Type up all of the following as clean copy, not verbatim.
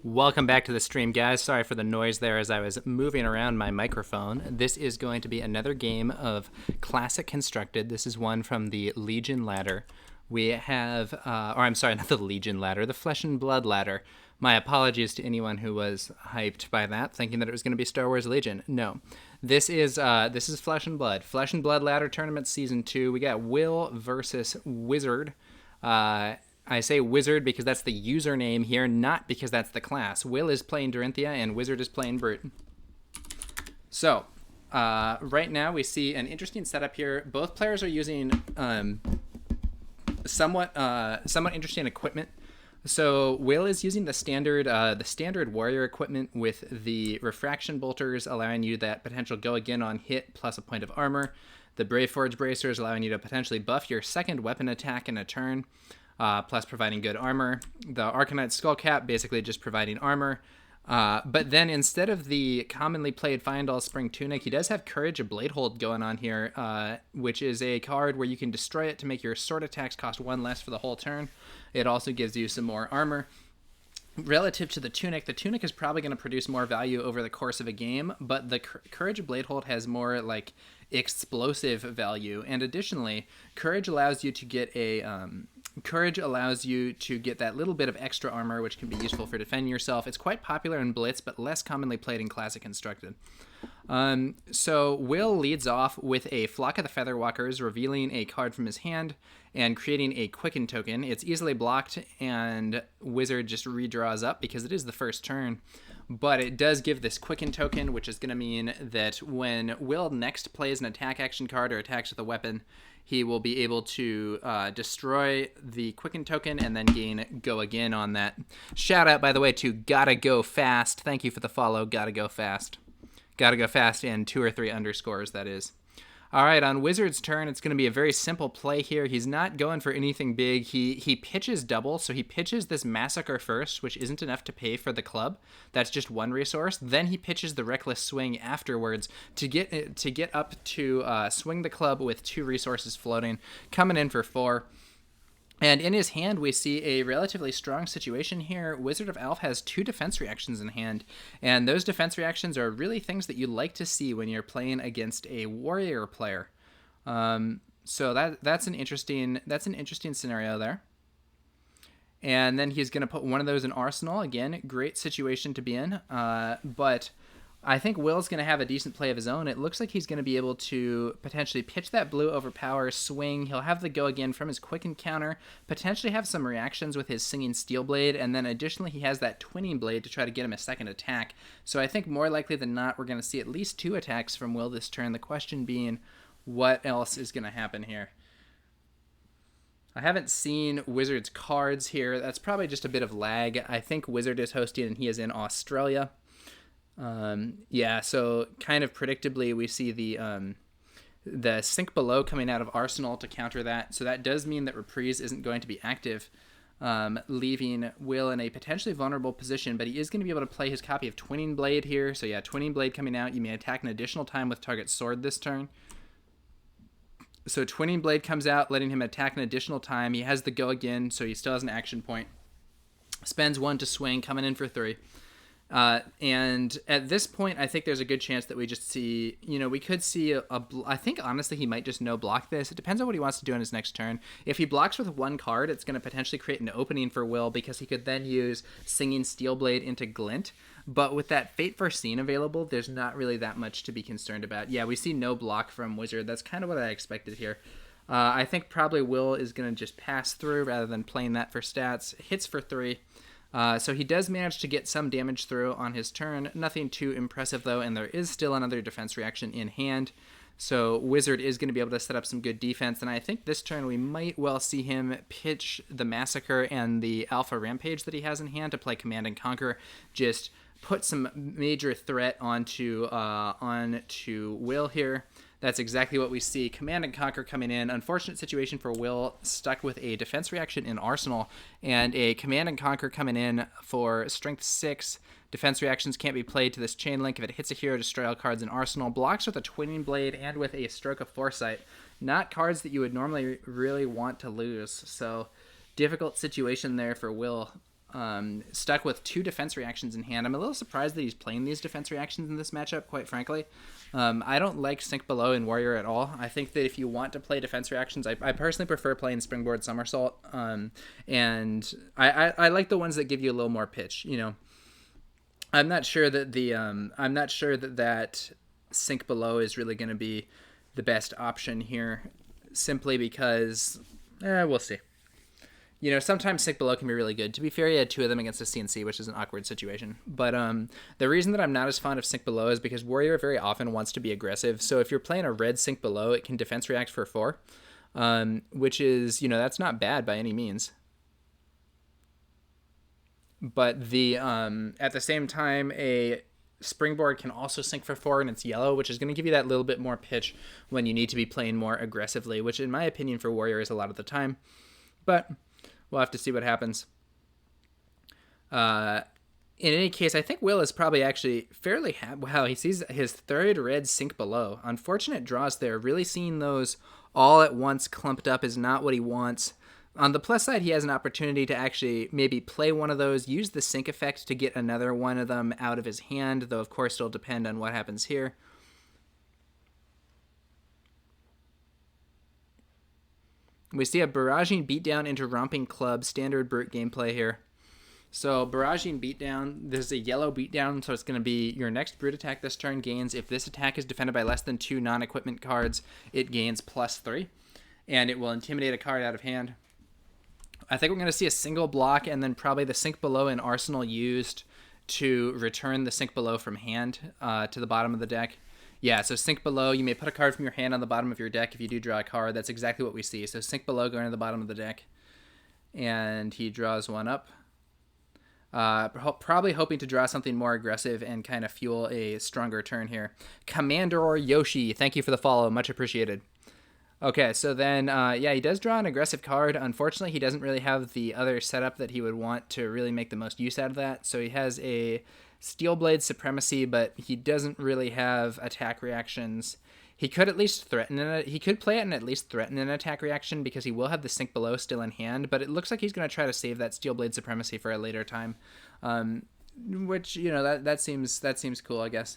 Welcome back to the stream, guys. Sorry for the noise there as I was moving around my microphone. This is going to be another game of Classic Constructed. This is one from the Legion Ladder. We have, I'm sorry, not the Legion Ladder, the Flesh and Blood Ladder. My apologies to anyone who was hyped by that, thinking that it was going to be Star Wars Legion. No, this is Flesh and Blood. Flesh and Blood Ladder Tournament Season 2. We got Will versus Wizard. I say Wizard because that's the username here, not because that's the class. Will is playing Dorinthea and Wizard is playing Brute. So, right now we see an interesting setup here. Both players are using somewhat interesting equipment. So Will is using the standard warrior equipment with the refraction bolters, allowing you that potential go again on hit plus a point of armor. The Brave Forge bracers allowing you to potentially buff your second weapon attack in a turn. Plus providing good armor. The Arcanite Skullcap basically just providing armor. But then instead of the commonly played Fyendal Spring Tunic, he does have Courage of Bladehold going on here, which is a card where you can destroy it to make your sword attacks cost 1 less for the whole turn. It also gives you some more armor. Relative to the Tunic is probably going to produce more value over the course of a game, but the Courage of Bladehold has more like explosive value. And additionally, Courage allows you to get that little bit of extra armor, which can be useful for defending yourself. It's quite popular in Blitz, but less commonly played in Classic Constructed. So Will leads off with a Flock of the Featherwalkers, revealing a card from his hand and creating a Quicken token. It's easily blocked, and Wizard just redraws up because it is the first turn. But it does give this Quicken token, which is going to mean that when Will next plays an attack action card or attacks with a weapon, he will be able to destroy the Quicken token and then gain Go Again on that. Shout out, by the way, to Gotta Go Fast. Thank you for the follow, Gotta Go Fast. Gotta Go Fast and 2 or 3 underscores, that is. All right, on Wizard's turn, it's going to be a very simple play here. He's not going for anything big. He pitches double, so he pitches this Massacre first, which isn't enough to pay for the club. That's just 1 resource. Then he pitches the Reckless Swing afterwards to get up to swing the club with 2 resources floating, coming in for 4. And in his hand, we see a relatively strong situation here. WizardofAlf has 2 defense reactions in hand, and those defense reactions are really things that you like to see when you're playing against a warrior player. So that's an interesting scenario there. And then he's going to put one of those in Arsenal. Again, great situation to be in, but I think Will's going to have a decent play of his own. It looks like he's going to be able to potentially pitch that blue overpower, swing. He'll have the Go Again from his Quicken counter, potentially have some reactions with his Singing Steel Blade, and then additionally he has that Twinning Blade to try to get him a second attack. So I think more likely than not we're going to see at least 2 attacks from Will this turn. The question being, what else is going to happen here? I haven't seen Wizard's cards here. That's probably just a bit of lag. I think Wizard is hosting and he is in Australia. So kind of predictably we see the Sink Below coming out of Arsenal to counter that. So that does mean that Reprise isn't going to be active, leaving Will in a potentially vulnerable position, but he is going to be able to play his copy of Twinning Blade here. So yeah, Twinning Blade coming out. You may attack an additional time with target sword this turn. So Twinning Blade comes out, letting him attack an additional time. He has the Go Again, so he still has an action point. Spends 1 to swing, coming in for 3. And at this point, I think there's a good chance that we just see, we could see I think honestly he might just no block this. It depends on what he wants to do on his next turn. If he blocks with 1 card, it's going to potentially create an opening for Will because he could then use Singing Steelblade into Glint. But with that Fate Foreseen available, there's not really that much to be concerned about. Yeah, we see no block from Wizard. That's kind of what I expected here. I think probably Will is going to just pass through rather than playing that for stats. Hits for 3. So he does manage to get some damage through on his turn. Nothing too impressive, though, and there is still another defense reaction in hand. So Wizard is going to be able to set up some good defense, and I think this turn we might well see him pitch the Massacre and the Alpha Rampage that he has in hand to play Command and Conquer. Just put some major threat onto Will here. That's exactly what we see. Command and Conquer coming in. Unfortunate situation for Will, stuck with a defense reaction in Arsenal, and a Command and Conquer coming in for Strength 6. Defense reactions can't be played to this chain link. If it hits a hero, destroy all cards in Arsenal. Blocks with a Twinning Blade and with a Stroke of Foresight. Not cards that you would normally really want to lose. So difficult situation there for Will. stuck with 2 defense reactions in hand. I'm a little surprised that he's playing these defense reactions in this matchup, quite frankly. I don't like Sink Below in Warrior at all. I think that if you want to play defense reactions, I personally prefer playing Springboard Somersault, and I like the ones that give you a little more pitch. I'm not sure that that Sink Below is really going to be the best option here, simply because we'll see. Sometimes Sink Below can be really good. To be fair, he had 2 of them against a CNC, which is an awkward situation. But the reason that I'm not as fond of Sink Below is because Warrior very often wants to be aggressive. So if you're playing a red Sink Below, it can defense react for 4, which is, that's not bad by any means. But at the same time, a Springboard can also sink for 4, and it's yellow, which is going to give you that little bit more pitch when you need to be playing more aggressively, which in my opinion for Warrior is a lot of the time. But we'll have to see what happens. In any case, I think Will is probably actually fairly happy. Wow, he sees his 3rd red Sink Below. Unfortunate draws there. Really seeing those all at once clumped up is not what he wants. On the plus side, he has an opportunity to actually maybe play one of those, use the Sink effect to get another one of them out of his hand, though of course it'll depend on what happens here. We see a Barraging Beatdown into Romping Club, standard brute gameplay here. So Barraging Beatdown, this is a yellow beatdown, so it's going to be your next brute attack this turn gains. If this attack is defended by less than 2 non-equipment cards, it gains +3, and it will intimidate a card out of hand. I think we're going to see a single block, and then probably the Sink Below in Arsenal used to return the Sink Below from hand to the bottom of the deck. Yeah, so Sink Below, you may put a card from your hand on the bottom of your deck if you do draw a card. That's exactly what we see. So Sink Below going to the bottom of the deck, and he draws one up. Probably hoping to draw something more aggressive and kind of fuel a stronger turn here. Commander Yoshi, thank you for the follow. Much appreciated. Okay, so then, he does draw an aggressive card. Unfortunately, he doesn't really have the other setup that he would want to really make the most use out of that. So he has a Steelblade Supremacy, but he doesn't really have attack reactions. He could at least threaten it. He could play it and at least threaten an attack reaction because he will have the Sink Below still in hand, but it looks like he's going to try to save that Steelblade Supremacy for a later time, which, that seems cool, I guess.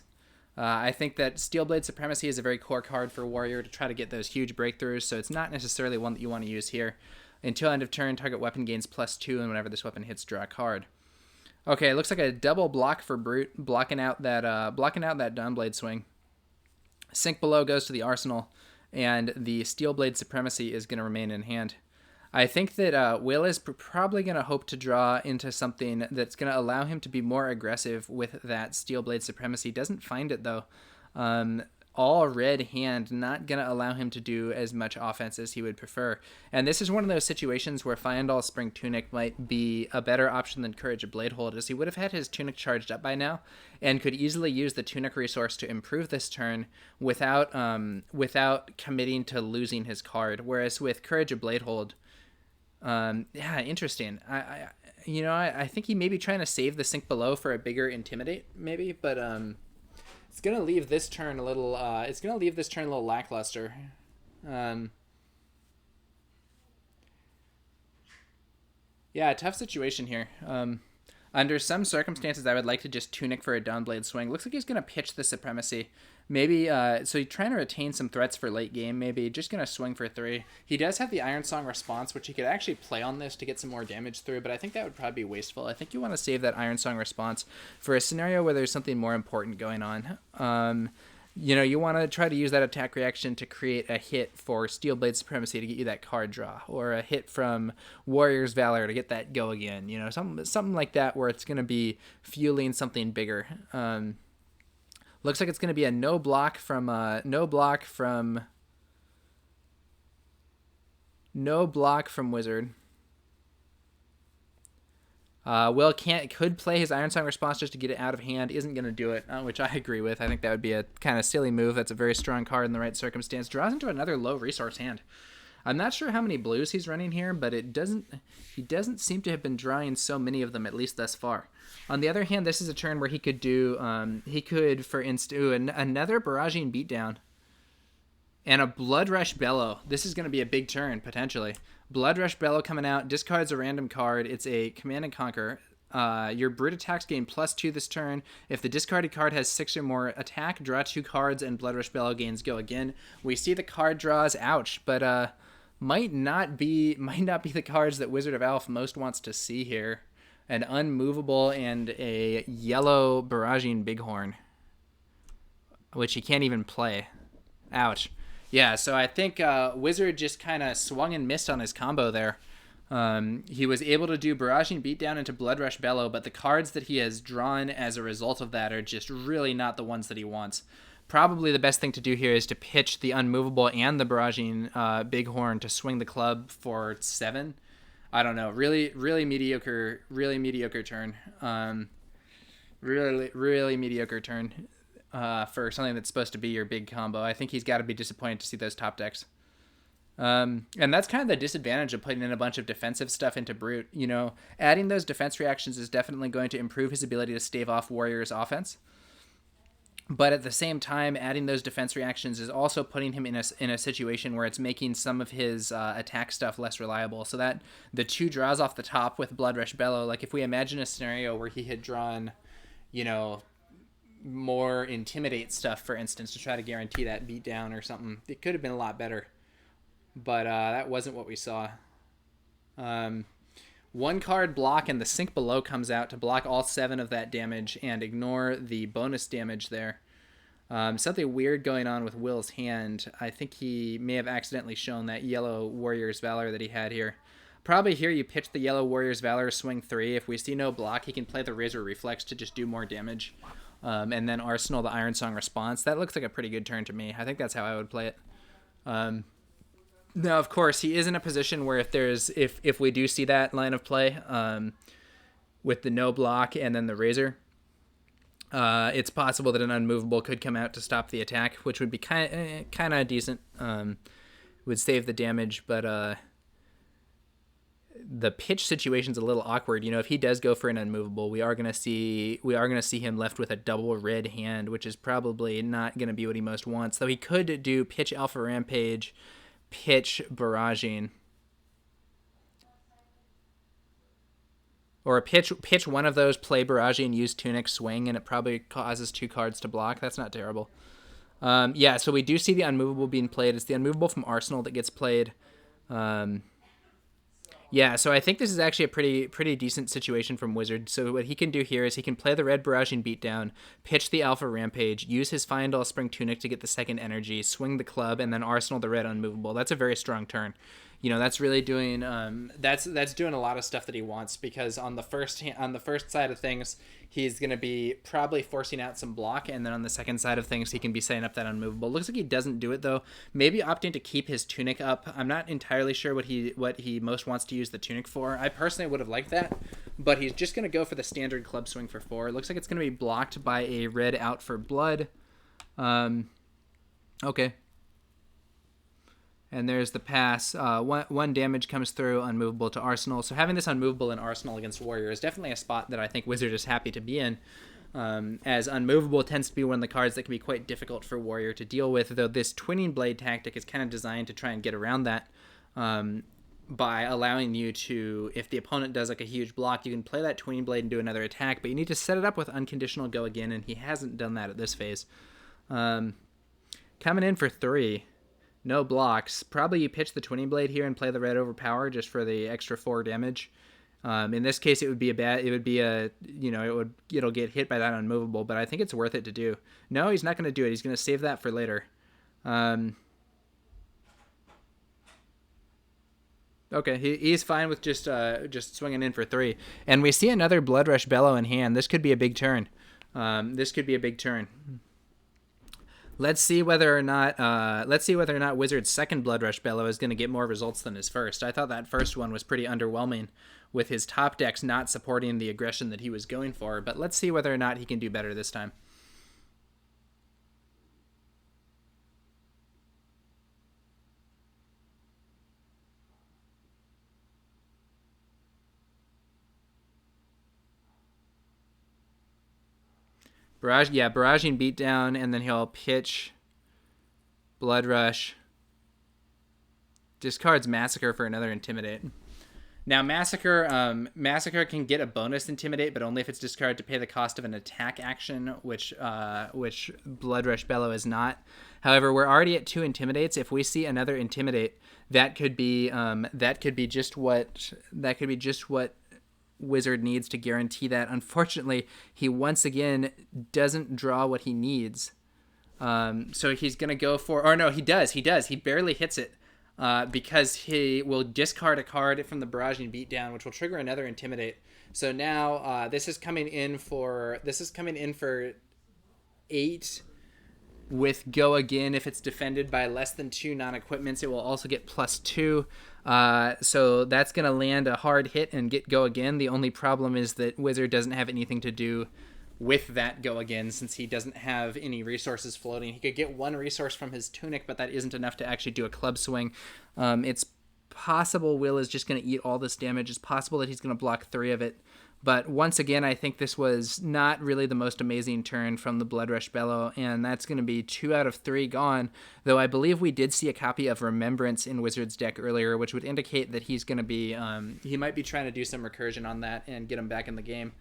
I think that Steelblade Supremacy is a very core card for Warrior to try to get those huge breakthroughs, so it's not necessarily one that you want to use here. Until end of turn, target weapon gains +2, and whenever this weapon hits, draw a card. Okay, it looks like a double block for Brute, blocking out that Dawnblade swing. Sink Below goes to the Arsenal, and the Steelblade Supremacy is going to remain in hand. I think that Will is probably going to hope to draw into something that's going to allow him to be more aggressive with that Steelblade Supremacy. Doesn't find it, though. All red hand, not going to allow him to do as much offense as he would prefer. And this is one of those situations where Fyendal Spring Tunic might be a better option than Courage of Bladehold, as he would have had his Tunic charged up by now, and could easily use the Tunic resource to improve this turn without committing to losing his card. Whereas with Courage of Bladehold, interesting. I think he may be trying to save the Sink Below for a bigger Intimidate, maybe, but it's gonna leave this turn a little. Lackluster. Tough situation here. Under some circumstances, I would like to just Tunic for a Dawnblade swing. Looks like he's gonna pitch the Supremacy. Maybe, so he's trying to retain some threats for late game, maybe. Just going to swing for 3. He does have the Iron Song response, which he could actually play on this to get some more damage through, but I think that would probably be wasteful. I think you want to save that Iron Song response for a scenario where there's something more important going on. You want to try to use that attack reaction to create a hit for Steelblade Supremacy to get you that card draw, or a hit from Warrior's Valor to get that go again. Something like that where it's going to be fueling something bigger. Looks like it's going to be a no block from Wizard. Will could play his Iron Song response just to get it out of hand. Isn't going to do it, which I agree with. I think that would be a kind of silly move. That's a very strong card in the right circumstance. Draws into another low resource hand. I'm not sure how many blues he's running here, but he doesn't seem to have been drawing so many of them, at least thus far. On the other hand, this is a turn where he could do, for instance, another Barraging Beatdown and a Blood Rush Bellow. This is going to be a big turn, potentially. Blood Rush Bellow coming out, discards a random card. It's a Command and Conquer. Your brute attacks gain +2 this turn. If the discarded card has 6 or more attack, draw 2 cards, and Blood Rush Bellow gains go again. We see the card draws, ouch, but might not be the cards that Wizard of Alf most wants to see here. An unmovable and a yellow Barraging Bighorn, which he can't even play. Ouch. Yeah, so I think Wizard just kind of swung and missed on his combo there. He was able to do Barraging Beatdown into Blood Rush Bellow, but the cards that he has drawn as a result of that are just really not the ones that he wants. Probably the best thing to do here is to pitch the Unmovable and the Barraging Bighorn to swing the club for 7. I don't know. Really mediocre turn. Really mediocre turn for something that's supposed to be your big combo. I think he's got to be disappointed to see those top decks. And that's kind of the disadvantage of putting in a bunch of defensive stuff into Brute. You know, adding those defense reactions is definitely going to improve his ability to stave off Warrior's offense. But at the same time, adding those defense reactions is also putting him in a situation where it's making some of his attack stuff less reliable. So that the 2 draws off the top with Blood Rush Bellow, like if we imagine a scenario where he had drawn, you know, more Intimidate stuff, for instance, to try to guarantee that beatdown or something, it could have been a lot better. But that wasn't what we saw. 1 card block and the Sink Below comes out to block all 7 of that damage and ignore the bonus damage there. Something weird going on with Will's hand. I think he may have accidentally shown that yellow Warrior's Valor that he had here. Probably here you pitch the yellow Warrior's Valor, swing 3. If we see no block, he can play the Razor Reflex to just do more damage. And then Arsenal the Iron Song Response. That looks like a pretty good turn to me. I think that's how I would play it. Now, of course, he is in a position where if we do see that line of play with the no block and then the Razor, it's possible that an Unmovable could come out to stop the attack, which would be kind of decent. Would save the damage, but the pitch situation's a little awkward. You know, if he does go for an Unmovable, we are gonna see him left with a double red hand, which is probably not gonna be what he most wants. Though he could do pitch Alpha Rampage, pitch Barraging, or pitch one of those, play Barraging, use Tunic, swing, and it probably causes 2 cards to block. That's not terrible. Yeah, so we do see the Unmovable being played. It's the Unmovable from Arsenal that gets played. Yeah, so I think this is actually a pretty decent situation from Wizard. So what he can do here is he can play the red Barraging Beatdown, pitch the Alpha Rampage, use his Fyendal Spring Tunic to get the 2nd energy, swing the club, and then Arsenal the red Unmovable. That's a very strong turn. You know, that's really doing that's doing a lot of stuff that he wants, because on the first side of things, he's going to be probably forcing out some block, and then on the second side of things, he can be setting up that Unmovable. Looks like he doesn't do it though. Maybe opting to keep his Tunic up. I'm not entirely sure what he most wants to use the Tunic for. I personally would have liked that, but he's just going to go for the standard club swing for 4. Looks like it's going to be blocked by a red Out for Blood. Okay. And there's the pass. One damage comes through, Unmovable to Arsenal. So having this Unmovable in Arsenal against Warrior is definitely a spot that I think Wizard is happy to be in, as Unmovable tends to be one of the cards that can be quite difficult for Warrior to deal with, though this Twinning Blade tactic is kind of designed to try and get around that by allowing you to, if the opponent does like a huge block, you can play that Twinning Blade and do another attack, but you need to set it up with unconditional go again, and he hasn't done that at this phase. Coming in for 3. No blocks. Probably you pitch the Twinning Blade here and play the red Overpower just for the extra 4 damage. In this case, it'll get hit by that Unmovable, but I think it's worth it to do. No, he's not going to do it. He's going to save that for later. Okay, he's fine with just swinging in for 3. And we see another Blood Rush Bellow in hand. This could be a big turn. Let's see whether or not Wizard's second Blood Rush Bellow is going to get more results than his first. I thought that first one was pretty underwhelming, with his top decks not supporting the aggression that he was going for, but let's see whether or not he can do better this time. Barraging Beatdown, and then he'll pitch Blood Rush. Discards Massacre for another Intimidate. Now, Massacre can get a bonus Intimidate, but only if it's discarded to pay the cost of an attack action, which Bloodrush Bellow is not. However, we're already at 2 Intimidates. If we see another Intimidate, that could be just what Wizard needs to guarantee that. Unfortunately, he once again doesn't draw what he needs. So he's gonna go for, or no, he does. He barely hits it. Because he will discard a card from the Barraging Beatdown, which will trigger another Intimidate. So now this is coming in for 8 with Go Again. If it's defended by less than 2 non-equipments, it will also get +2. So that's going to land a hard hit and get Go Again. The only problem is that Wizard doesn't have anything to do with that Go Again, since he doesn't have any resources floating. He could get 1 resource from his Tunic, but that isn't enough to actually do a club swing. It's possible Will is just going to eat all this damage. It's possible that he's going to block 3 of it. But once again, I think this was not really the most amazing turn from the Bloodrush Bellow, and that's going to be 2 out of 3 gone, though I believe we did see a copy of Remembrance in Wizard's deck earlier, which would indicate that he's going to be, he might be trying to do some recursion on that and get him back in the game.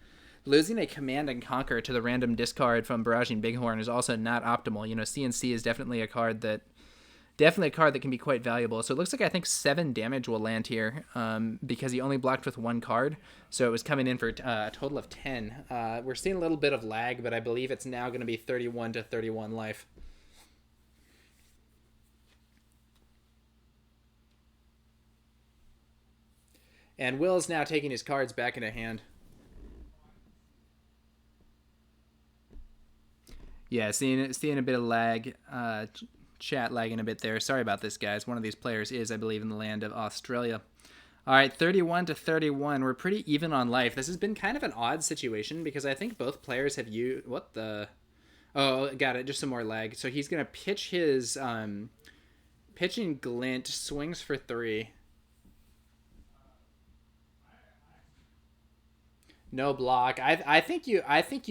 Losing a Command and Conquer to the random discard from Barraging Bighorn is also not optimal. You know, CNC is definitely a card that can be quite valuable. So it looks like I think 7 damage will land here because he only blocked with 1 card. So it was coming in for a total of 10. We're seeing a little bit of lag, but I believe it's now going to be 31 to 31 life. And Will's now taking his cards back into hand. Yeah, seeing a bit of lag, chat lagging a bit there. Sorry about this, guys. One of these players is, I believe, in the land of Australia. All right, 31 to 31. We're pretty even on life. This has been kind of an odd situation because I think both players have used... What the... Oh, got it. Just some more lag. So he's going to pitch his... pitching Glint, swings for 3. No block. I think you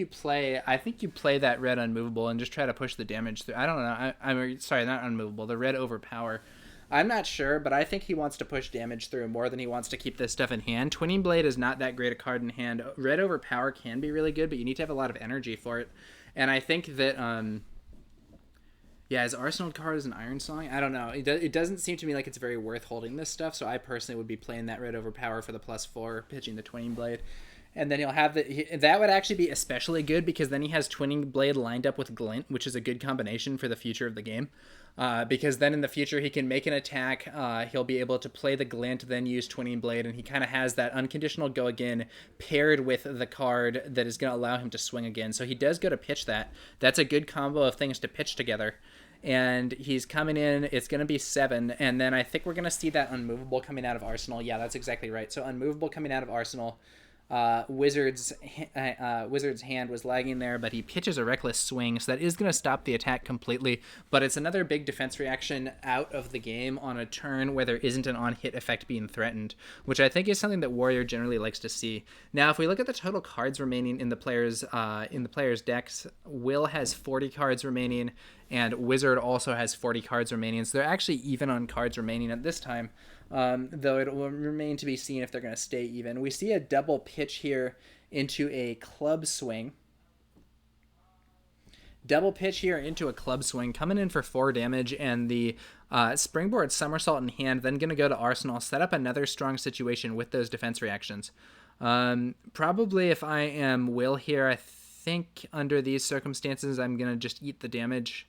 play that red unmovable and just try to push the damage through. I don't know. I'm sorry, not unmovable. The red overpower. I'm not sure, but I think he wants to push damage through more than he wants to keep this stuff in hand. Twinning Blade is not that great a card in hand. Red overpower can be really good, but you need to have a lot of energy for it. And I think that yeah, his Arsenal card is an Iron Song. I don't know. It doesn't seem to me like it's very worth holding this stuff. So I personally would be playing that red overpower for the +4, pitching the Twinning Blade. And then he'll have that would actually be especially good because then he has Twinning Blade lined up with Glint, which is a good combination for the future of the game. Because then in the future he can make an attack, he'll be able to play the Glint, then use Twinning Blade, and he kind of has that unconditional Go Again paired with the card that is going to allow him to swing again. So he does go to pitch that. That's a good combo of things to pitch together. And he's coming in, it's going to be 7, and then I think we're going to see that Unmovable coming out of Arsenal. Yeah, that's exactly right. So Unmovable coming out of Arsenal. Wizard's hand was lagging there, but he pitches a Reckless Swing, so that is going to stop the attack completely, but it's another big defense reaction out of the game on a turn where there isn't an on-hit effect being threatened, which I think is something that Warrior generally likes to see. Now, if we look at the total cards remaining in the players' decks, Will has 40 cards remaining, and Wizard also has 40 cards remaining, so they're actually even on cards remaining at this time. Though it will remain to be seen if they're going to stay even. We see a double pitch here into a club swing. Double pitch here into a club swing, coming in for 4 damage, and the springboard somersault in hand, then going to go to Arsenal, set up another strong situation with those defense reactions. Probably if I am Will here, I think under these circumstances I'm going to just eat the damage.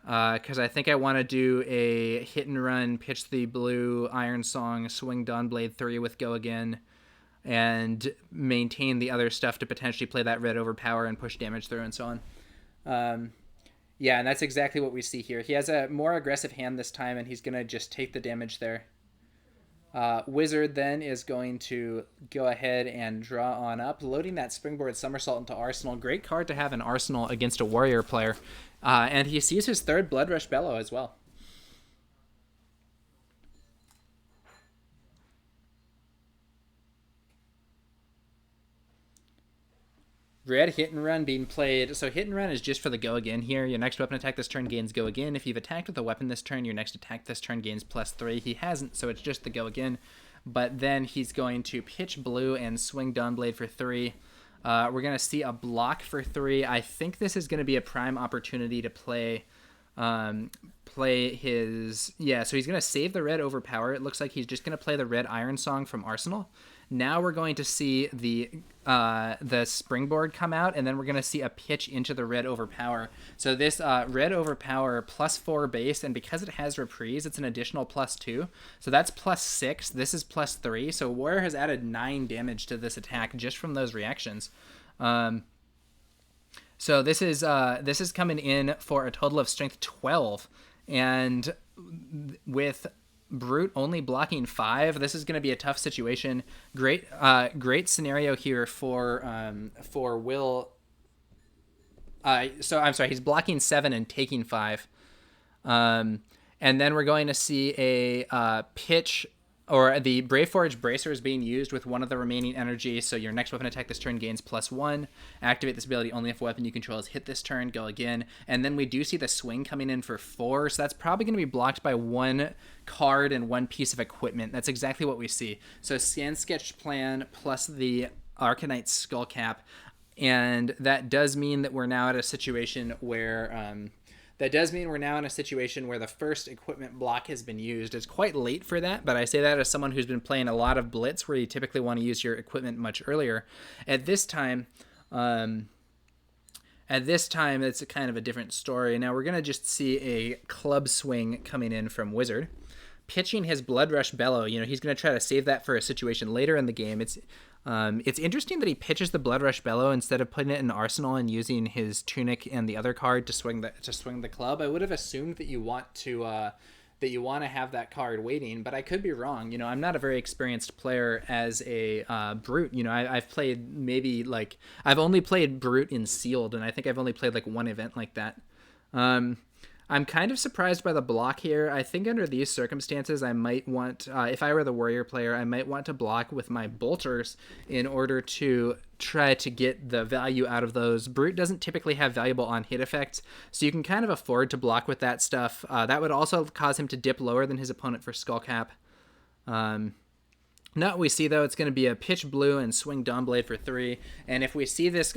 Because I think I want to do a hit and run, pitch the blue Iron Song, swing Dawnblade 3 with Go Again, and maintain the other stuff to potentially play that red overpower and push damage through and so on. Yeah, and that's exactly what we see here. He has a more aggressive hand this time, and he's going to just take the damage there. Wizard then is going to go ahead and draw on up, loading that Springboard Somersault into Arsenal. Great card to have in Arsenal against a Warrior player. And he sees his 3rd Bloodrush Bellow as well. Red hit and run being played. So hit and run is just for the go again here. Your next weapon attack this turn gains go again. If you've attacked with a weapon this turn, your next attack this turn gains +3. He hasn't, so it's just the go again. But then he's going to pitch blue and swing Dawnblade for 3. We're going to see a block for 3. I think this is going to be a prime opportunity to play his... Yeah, so he's going to save the red overpower. It looks like he's just going to play the red Iron Song from Arsenal. Now we're going to see the springboard come out, and then we're going to see a pitch into the red overpower. So this red overpower +4 base, and because it has reprise, it's an additional +2. So that's +6. This is +3. So Warrior has added 9 damage to this attack just from those reactions. So this is coming in for a total of strength 12, and with Brute only blocking 5, this is going to be a tough situation. Great scenario here for Will. So I'm sorry, he's blocking 7 and taking 5, and then we're going to see a pitch, or the Brave Forge Bracer is being used with one of the remaining energy. So your next weapon attack this turn gains +1. Activate this ability only if a weapon you control is hit this turn. Go again. And then we do see the swing coming in for 4. So that's probably going to be blocked by 1 card and 1 piece of equipment. That's exactly what we see. So Scan Sketch Plan plus the Arcanite Skullcap. And that does mean that we're now at a situation where... the first equipment block has been used. It's quite late for that, but I say that as someone who's been playing a lot of Blitz, where you typically want to use your equipment much earlier. At this time, it's a kind of a different story. Now we're going to just see a club swing coming in from Wizard. Pitching his Blood Rush Bellow, he's going to try to save that for a situation later in the game. It's interesting that he pitches the Blood Rush Bellow instead of putting it in Arsenal and using his Tunic and the other card to swing the club. I would have assumed that you want to have that card waiting, but I could be wrong. I'm not a very experienced player as a Brute. I've played I've only played Brute in Sealed, and I think I've only played like one event like that. I'm kind of surprised by the block here. I think under these circumstances, I might want, if I were the Warrior player, I might want to block with my Bolters in order to try to get the value out of those. Brute doesn't typically have valuable on-hit effects, so you can kind of afford to block with that stuff. That would also cause him to dip lower than his opponent for Skullcap. Now we see, though, it's going to be a pitch blue and swing Dawnblade for 3. And if we see this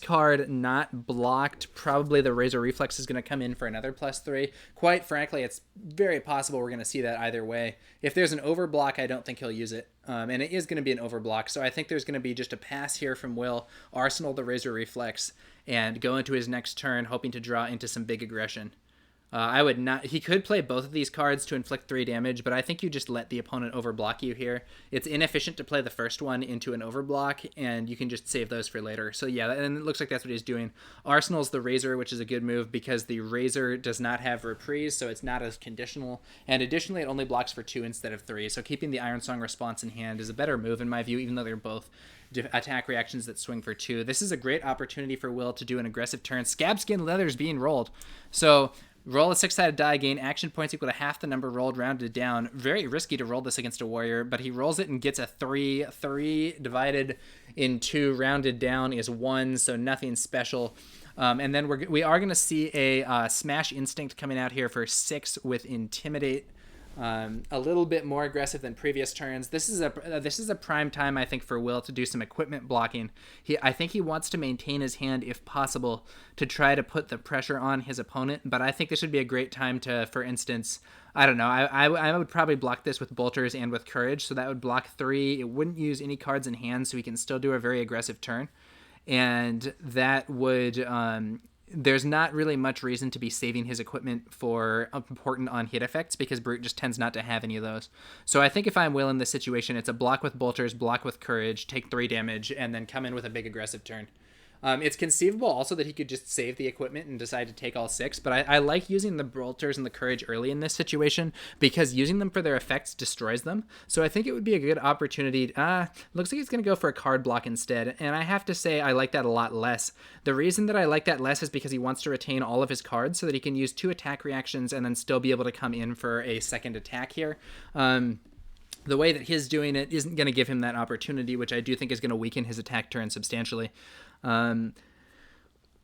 card not blocked, probably the Razor Reflex is going to come in for another +3. Quite frankly, it's very possible we're going to see that either way. If there's an overblock, I don't think he'll use it. And it is going to be an overblock, so I think there's going to be just a pass here from Will, Arsenal the Razor Reflex, and go into his next turn, hoping to draw into some big aggression. I would not. He could play both of these cards to inflict 3 damage, but I think you just let the opponent overblock you here. It's inefficient to play the first one into an overblock, and you can just save those for later. So yeah, and it looks like that's what he's doing. Arsenal's the Razor, which is a good move because the Razor does not have reprise, so it's not as conditional. And additionally, it only blocks for 2 instead of 3. So keeping the Iron Song response in hand is a better move in my view, even though they're both attack reactions that swing for 2. This is a great opportunity for Will to do an aggressive turn. Scabskin Leather is being rolled, so roll a 6-sided die, gain action points equal to half the number rolled, rounded down. Very risky to roll this against a Warrior, but he rolls it and gets a 3. 3 divided in 2, rounded down is 1, so nothing special. And then we are going to see a Smash Instinct coming out here for 6 with Intimidate. A little bit more aggressive than previous turns. This is a prime time, I think, for Will to do some equipment blocking. I think he wants to maintain his hand if possible to try to put the pressure on his opponent, but I think this would be a great time to, for instance, I don't know, I would probably block this with Bolters and with Courage, so that would block 3. It wouldn't use any cards in hand, so he can still do a very aggressive turn, and that would... there's not really much reason to be saving his equipment for important on-hit effects because Brute just tends not to have any of those. So I think if I'm Will in this situation, it's a block with Bolters, block with Courage, take 3 damage, and then come in with a big aggressive turn. It's conceivable also that he could just save the equipment and decide to take all 6, but I like using the Bolters and the Courage early in this situation because using them for their effects destroys them. So I think it would be a good opportunity. Looks like he's going to go for a card block instead, and I have to say I like that a lot less. The reason that I like that less is because he wants to retain all of his cards so that he can use 2 attack reactions and then still be able to come in for a second attack here. The way that he's doing it isn't going to give him that opportunity, which I do think is going to weaken his attack turn substantially.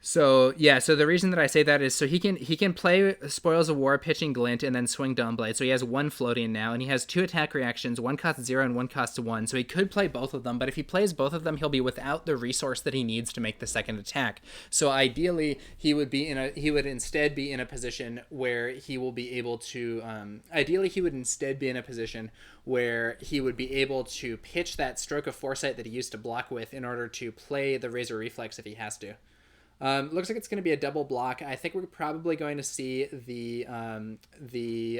So yeah, so the reason that I say that is so he can play Spoils of War, pitching Glint, and then swing Dawnblade. So he has one floating now, and he has 2 attack reactions. One costs 0 and one costs 1. So he could play both of them, but if he plays both of them, he'll be without the resource that he needs to make the second attack. So ideally, he would instead be in a position where he will be able to. Ideally, he would instead be in a position where he would be able to pitch that Stroke of Foresight that he used to block with in order to play the Razor Reflex if he has to. Looks like it's going to be a double block. I think we're probably going to see the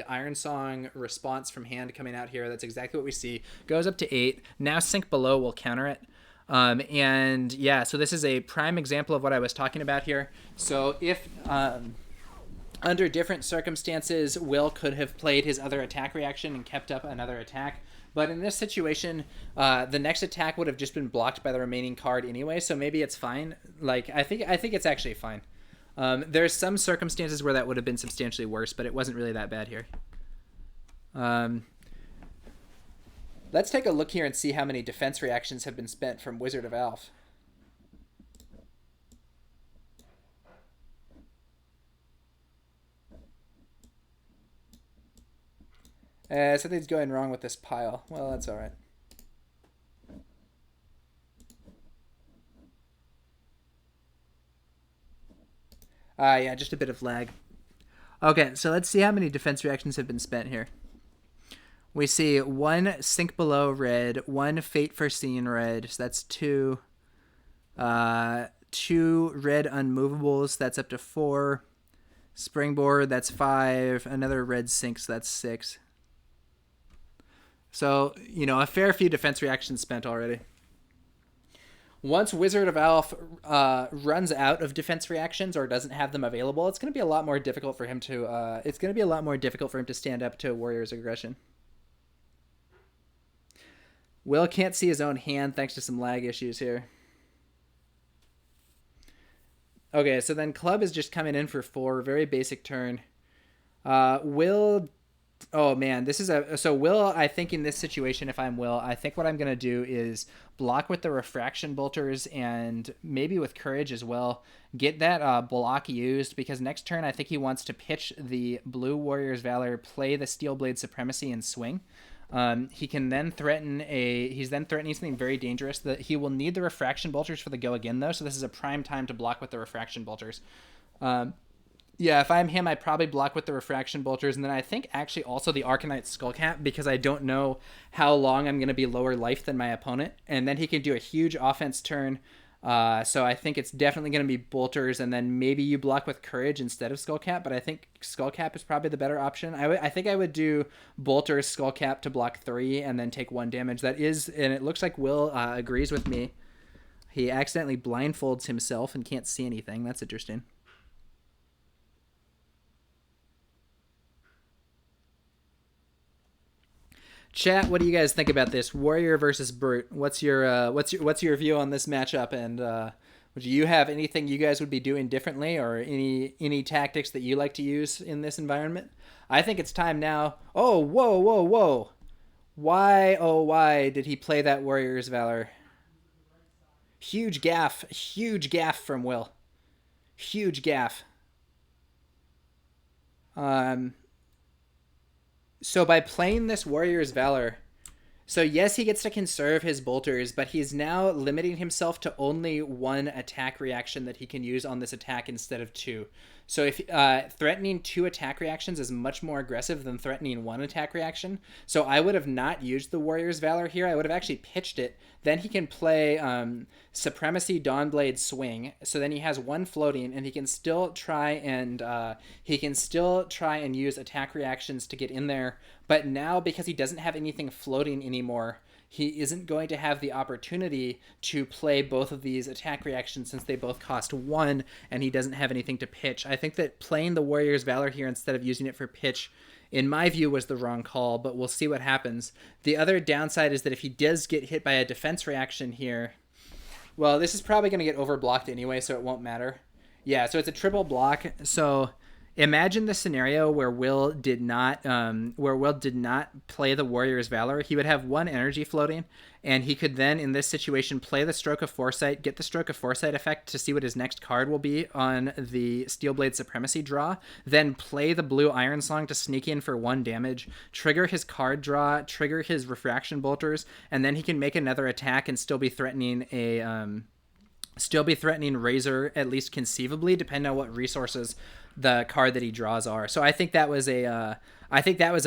Iron Song response from hand coming out here. That's exactly what we see. Goes up to 8. Now Sink Below will counter it. And yeah, so this is a prime example of what I was talking about here. So if under different circumstances, Will could have played his other attack reaction and kept up another attack. But in this situation, the next attack would have just been blocked by the remaining card anyway, so maybe it's fine. Like I think it's actually fine. There's some circumstances where that would have been substantially worse, but it wasn't really that bad here. Let's take a look here and see how many defense reactions have been spent from Wizard of Alf. Something's going wrong with this pile. Well, that's all right. Yeah, just a bit of lag. Okay, so let's see how many defense reactions have been spent here. We see 1 Sink Below red, 1 Fate Foreseen red, so that's 2. 2 red Unmovables, that's up to 4. Springboard, that's 5. Another red Sink, so that's 6. So, you know, a fair few defense reactions spent already. Once Wizard of Alf runs out of defense reactions or doesn't have them available, it's going to be a lot more difficult for him to. Stand up to Warrior's aggression. Will can't see his own hand thanks to some lag issues here. Okay, so then Club is just coming in for 4, very basic turn. Will. Oh man, this is Will, I think in this situation, if I'm Will, I think what I'm going to do is block with the Refraction Bolters and maybe with Courage as well. Get that block used because next turn I think he wants to pitch the Blue Warrior's Valor, play the Steelblade Supremacy and swing. He can then he's then threatening something very dangerous. That he will need the Refraction Bolters for the go again though, so this is a prime time to block with the Refraction Bolters. Yeah, if I'm him, I'd probably block with the Refraction Bolters, and then I think actually also the Arcanite Skullcap, because I don't know how long I'm going to be lower life than my opponent, and then he can do a huge offense turn, so I think it's definitely going to be Bolters, and then maybe you block with Courage instead of Skullcap, but I think Skullcap is probably the better option. I think I would do Bolters, Skullcap to block 3, and then take 1 damage. That is, and it looks like Will agrees with me. He accidentally blindfolds himself and can't see anything. That's interesting. Chat, what do you guys think about this Warrior versus Brute? What's your view on this matchup? And do you have anything you guys would be doing differently, or any tactics that you like to use in this environment? I think it's time now. Oh, whoa! Why did he play that Warrior's Valor? Huge gaff from Will. Huge gaff. So by playing this Warrior's Valor, so yes, he gets to conserve his Bolters, but he's now limiting himself to only 1 attack reaction that he can use on this attack instead of 2. So if threatening 2 attack reactions is much more aggressive than threatening 1 attack reaction. So I would have not used the Warrior's Valor here. I would have actually pitched it. Then he can play Supremacy, Dawnblade, Swing. So then he has 1 floating, and he can still try and use attack reactions to get in there. But now, because he doesn't have anything floating anymore, he isn't going to have the opportunity to play both of these attack reactions since they both cost 1, and he doesn't have anything to pitch. I think that playing the Warrior's Valor here instead of using it for pitch, in my view, was the wrong call, but we'll see what happens. The other downside is that if he does get hit by a defense reaction here, well, this is probably going to get overblocked anyway, so it won't matter. Yeah, so it's a triple block, so Imagine the scenario where Will did not play the Warrior's Valor. He would have one energy floating, and he could then, in this situation, play the Stroke of Foresight, get the Stroke of Foresight effect to see what his next card will be on the Steelblade Supremacy draw, then play the blue Iron Song to sneak in for 1 damage, trigger his card draw, trigger his Refraction Bolters, and then he can make another attack and still be threatening Razor, at least conceivably, depending on what resources the card that he draws are. So I think that was a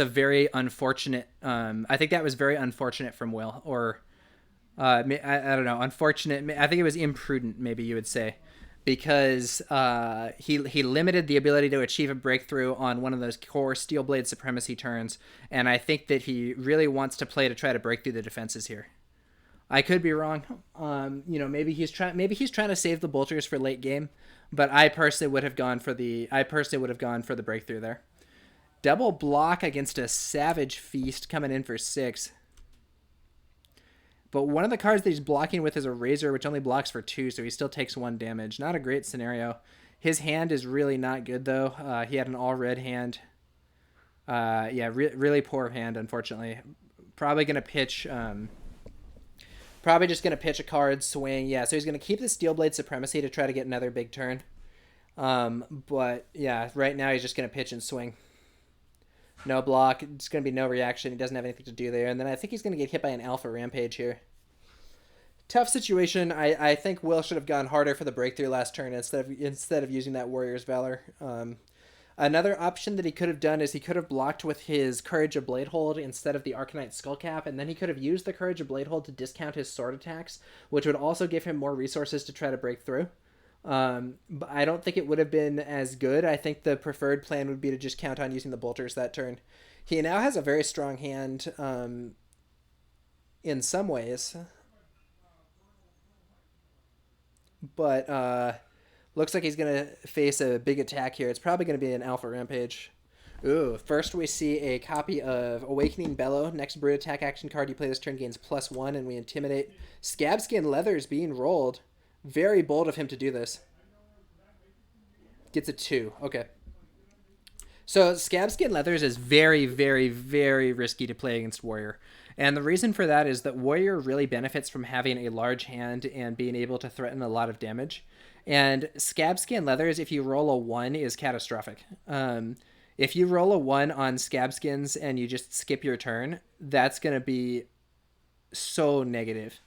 very unfortunate. I think that was very unfortunate from Will, or I don't know, unfortunate. I think it was imprudent, maybe you would say, because he limited the ability to achieve a breakthrough on one of those core Steelblade Supremacy turns, and I think that he really wants to play to try to break through the defenses here. I could be wrong. Maybe he's trying to save the bolters for late game, but I personally would have gone for the breakthrough there. Double block against a Savage Feast coming in for 6. But one of the cards that he's blocking with is a Razor, which only blocks for 2, so he still takes 1 damage. Not a great scenario. His hand is really not good, though. He had an all-red hand. Really poor hand, unfortunately. Probably going to pitch... Probably just going to pitch a card, swing. Yeah, so he's going to keep the Steelblade Supremacy to try to get another big turn. But, yeah, right now he's just going to pitch and swing. No block. It's going to be no reaction. He doesn't have anything to do there. And then I think he's going to get hit by an Alpha Rampage here. Tough situation. I think Will should have gone harder for the breakthrough last turn instead of using that Warrior's Valor. Another option that he could have done is he could have blocked with his Courage of Bladehold instead of the Arcanite Skullcap, and then he could have used the Courage of Bladehold to discount his sword attacks, which would also give him more resources to try to break through. But I don't think it would have been as good. I think the preferred plan would be to just count on using the bolters that turn. He now has a very strong hand in some ways. But looks like he's going to face a big attack here. It's probably going to be an Alpha Rampage. Ooh, first we see a copy of Awakening Bellow. Next Brute attack action card you play this turn gains +1, and we intimidate. Scabskin Leather's being rolled. Very bold of him to do this. Gets a 2. Okay. So Scabskin Leathers is very, very, very risky to play against Warrior. And the reason for that is that Warrior really benefits from having a large hand and being able to threaten a lot of damage. And Scabskin Leathers, if you roll a 1, is catastrophic. If you roll a 1 on Scabskins and you just skip your turn, that's going to be so negative.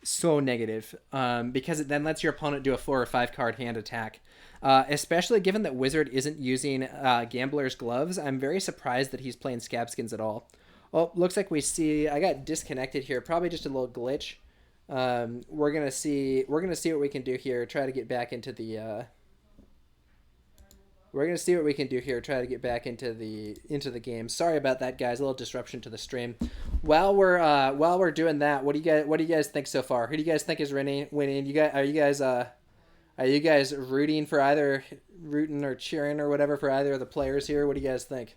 So negative. Because it then lets your opponent do a 4 or 5 card hand attack. Especially given that Wizard isn't using Gambler's Gloves, I'm very surprised that he's playing Scabskins at all. Oh, looks like we see... I got disconnected here. Probably just a little glitch. We're gonna see what we can do here. Try to get back into the. We're gonna see what we can do here. Try to get back into the game. Sorry about that, guys. A little disruption to the stream. While we're doing that, what do you guys think so far? Who do you guys think is winning? Are you guys rooting or cheering or whatever for either of the players here? What do you guys think?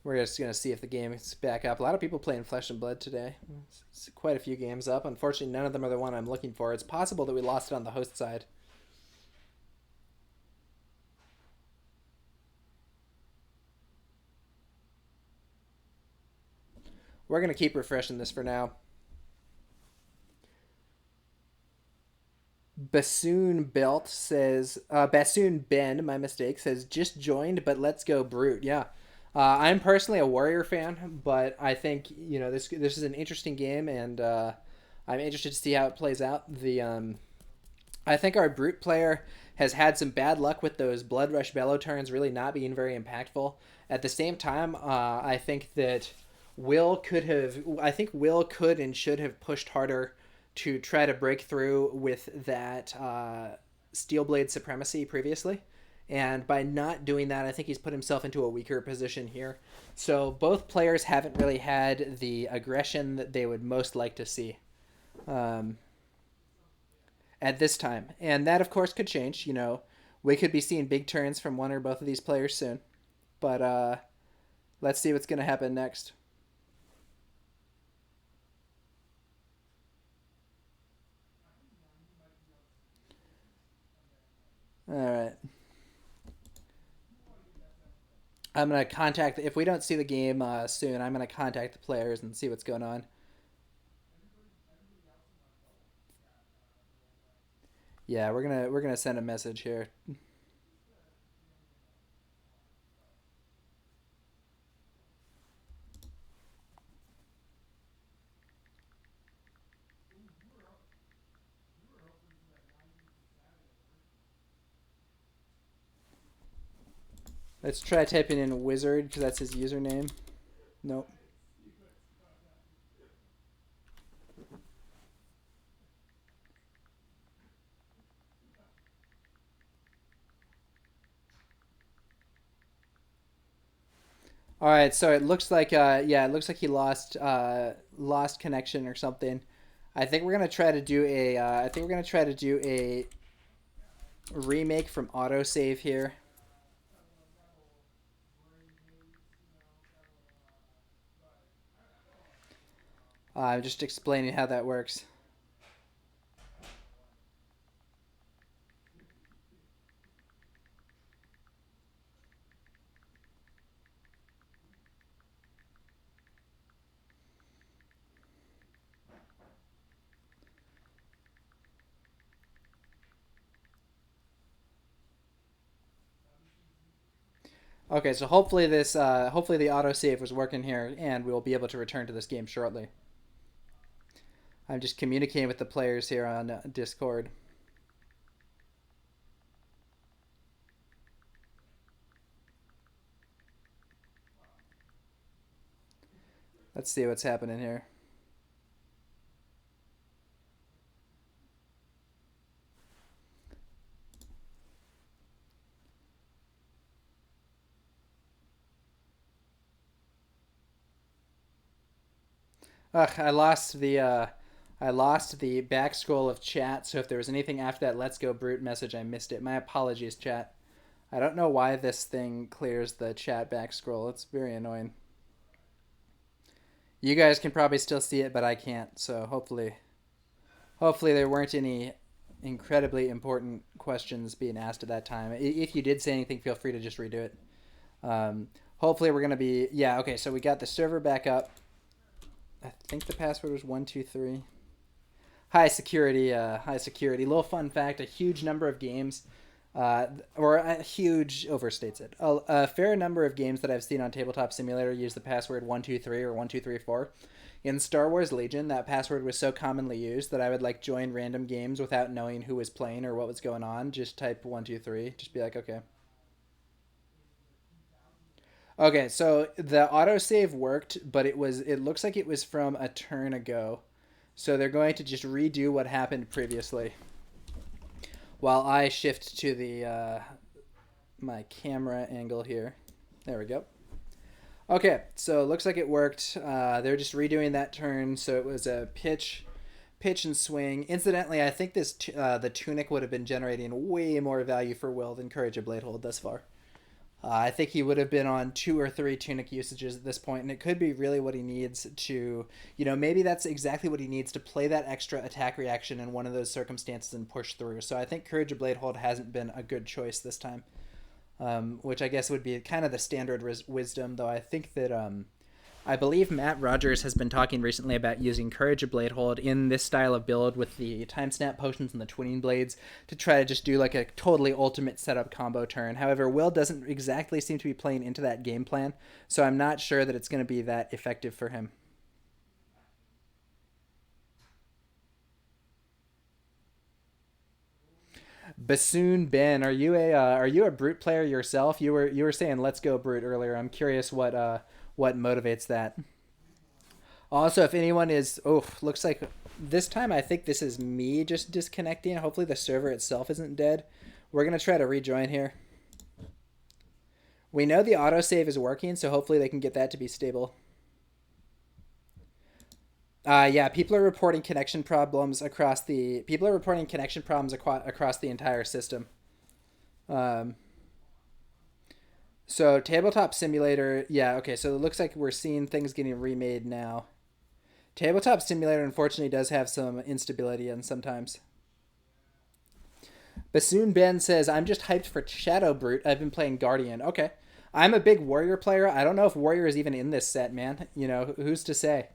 We're just going to see if the game is back up. A lot of people playing Flesh and Blood today. It's quite a few games up. Unfortunately, none of them are the one I'm looking for. It's possible that we lost it on the host side. We're going to keep refreshing this for now. Bassoon Belt says... Bassoon Ben, my mistake, says, just joined, but let's go Brute. Yeah. I'm personally a Warrior fan, but I think this is an interesting game, and I'm interested to see how it plays out. I think our Brute player has had some bad luck with those Blood Rush Bellow turns really not being very impactful. At the same time, I think that Will could and should have pushed harder to try to break through with that Steelblade Supremacy previously. And by not doing that, I think he's put himself into a weaker position here. So both players haven't really had the aggression that they would most like to see at this time. And that, of course, could change. We could be seeing big turns from one or both of these players soon. But let's see what's going to happen next. All right. I'm gonna contact. If we don't see the game soon, I'm gonna contact the players and see what's going on. Yeah, we're gonna send a message here. Let's try typing in wizard because that's his username. Nope. All right, so it looks like yeah, it looks like he lost connection or something. I think we're gonna try to do a I think we're gonna try to do a remake from autosave here. Just explaining how that works. Okay, so hopefully this hopefully the autosave was working here and we'll be able to return to this game shortly. I'm just communicating with the players here on Discord. Let's see what's happening here. Ugh, I lost the back scroll of chat, so if there was anything after that Let's Go Brute message, I missed it. My apologies, chat. I don't know why this thing clears the chat back scroll. It's very annoying. You guys can probably still see it, but I can't. So hopefully there weren't any incredibly important questions being asked at that time. If you did say anything, feel free to just redo it. Hopefully we're gonna be yeah okay. So we got the server back up. I think the password was 123. High security. High security. Little fun fact: a huge number of games. Or a huge overstates it. A fair number of games that I've seen on Tabletop Simulator use the password 123 or 1234. In Star Wars Legion, that password was so commonly used that I would like join random games without knowing who was playing or what was going on. Just type 123. Just be like, okay. Okay, so the autosave worked, but it looks like it was from a turn ago. So they're going to just redo what happened previously. While I shift to the my camera angle here. There we go. Okay, so it looks like it worked. They're just redoing that turn, so it was a pitch and swing. Incidentally, I think this the tunic would have been generating way more value for Will than Courage of Bladehold thus far. I think he would have been on 2 or 3 tunic usages at this point, and it could be really what he needs to, maybe that's exactly what he needs to play that extra attack reaction in one of those circumstances and push through. So I think Courage of Bladehold hasn't been a good choice this time, which I guess would be kind of the standard wisdom, though I think that I believe Matt Rogers has been talking recently about using Courage of Bladehold in this style of build with the Time Snap Potions and the Twinning Blades to try to just do like a totally ultimate setup combo turn. However, Will doesn't exactly seem to be playing into that game plan, so I'm not sure that it's going to be that effective for him. Bassoon Ben, are you a Brute player yourself? You were saying let's go Brute earlier. I'm curious what motivates that. Also, if anyone is, looks like this time I think this is me just disconnecting. Hopefully the server itself isn't dead. We're going to try to rejoin here. We know the autosave is working, so hopefully they can get that to be stable. Yeah, people are reporting connection problems across the entire system. Um, so Tabletop Simulator, yeah, okay, so it looks like we're seeing things getting remade now. Tabletop Simulator unfortunately does have some instability and sometimes. Bassoon Ben says, I'm just hyped for Shadow Brute. I've been playing Guardian. Okay. I'm a big Warrior player. I don't know if Warrior is even in this set, man. You know, who's to say?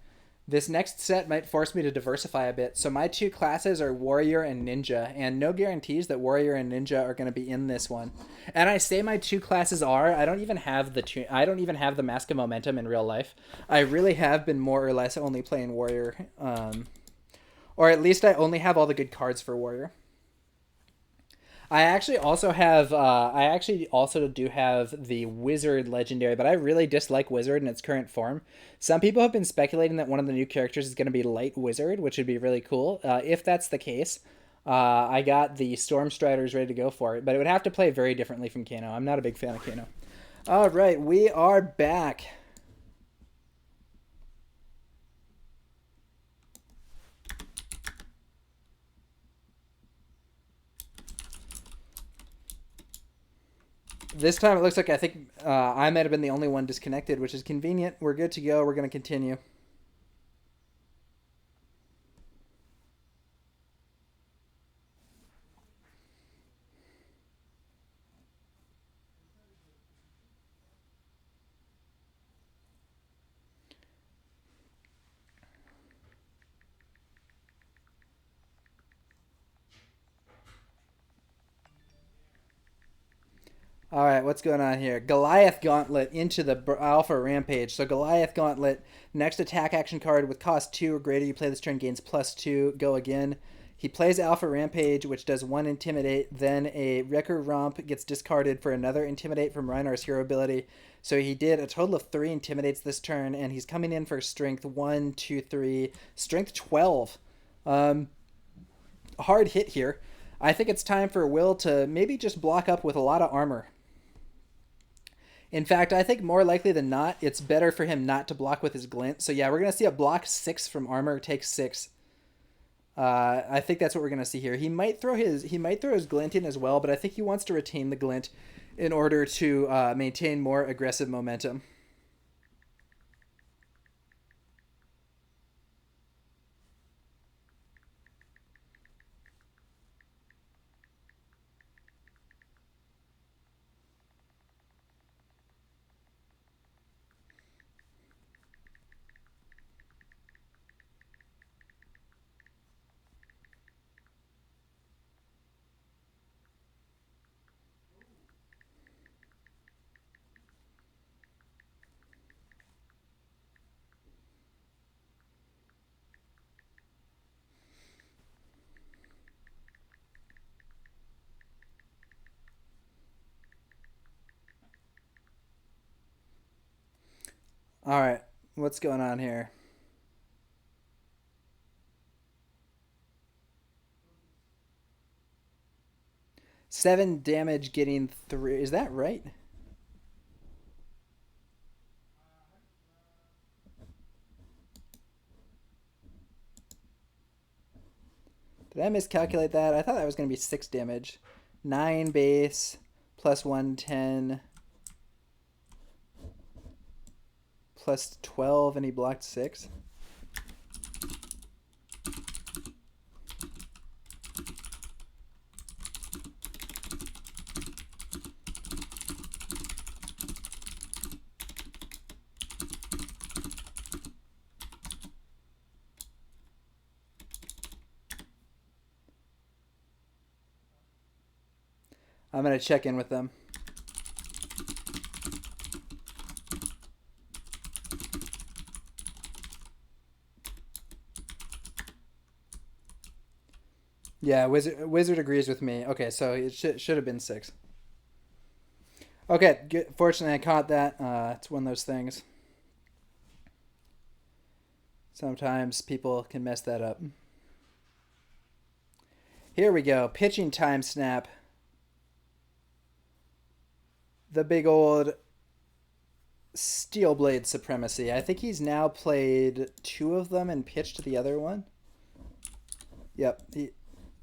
This next set might force me to diversify a bit. So my two classes are Warrior and Ninja, and no guarantees that Warrior and Ninja are going to be in this one. And I say my two classes are. I don't even have the Mask of Momentum in real life. I really have been more or less only playing Warrior, or at least I only have all the good cards for Warrior. I actually also have. I actually also do have the Wizard Legendary, but I really dislike Wizard in its current form. Some people have been speculating that one of the new characters is going to be Light Wizard, which would be really cool. If that's the case, I got the Storm Striders ready to go for it, but it would have to play very differently from Kano. I'm not a big fan of Kano. All right, we are back. This time it looks like I think I might have been the only one disconnected, which is convenient. We're good to go. We're going to continue. All right, what's going on here? Goliath Gauntlet into the Alpha Rampage. So Goliath Gauntlet, next attack action card with cost 2 or greater you play this turn gains +2. Go again. He plays Alpha Rampage, which does 1 Intimidate. Then a Wrecker Romp gets discarded for another Intimidate from Rhinar's hero ability. So he did a total of 3 Intimidates this turn, and he's coming in for Strength 1, 2, 3, Strength 12. Hard hit here. I think it's time for Will to maybe just block up with a lot of armor. In fact, I think more likely than not, it's better for him not to block with his glint. So yeah, we're going to see a block 6 from armor, take 6. I think that's what we're going to see here. He might throw his glint in as well, but I think he wants to retain the glint in order to maintain more aggressive momentum. All right, what's going on here? Seven damage getting 3. Is that right? Did I miscalculate that? I thought that was going to be 6 damage. 9 base plus 110 plus 12, and he blocked 6. I'm going to check in with them. Yeah, Wizard agrees with me. Okay, so it should have been 6. Okay, good. Fortunately, I caught that. It's one of those things. Sometimes people can mess that up. Here we go. Pitching time snap. The big old Steel Blade Supremacy. I think he's now played 2 of them and pitched the other one. Yep.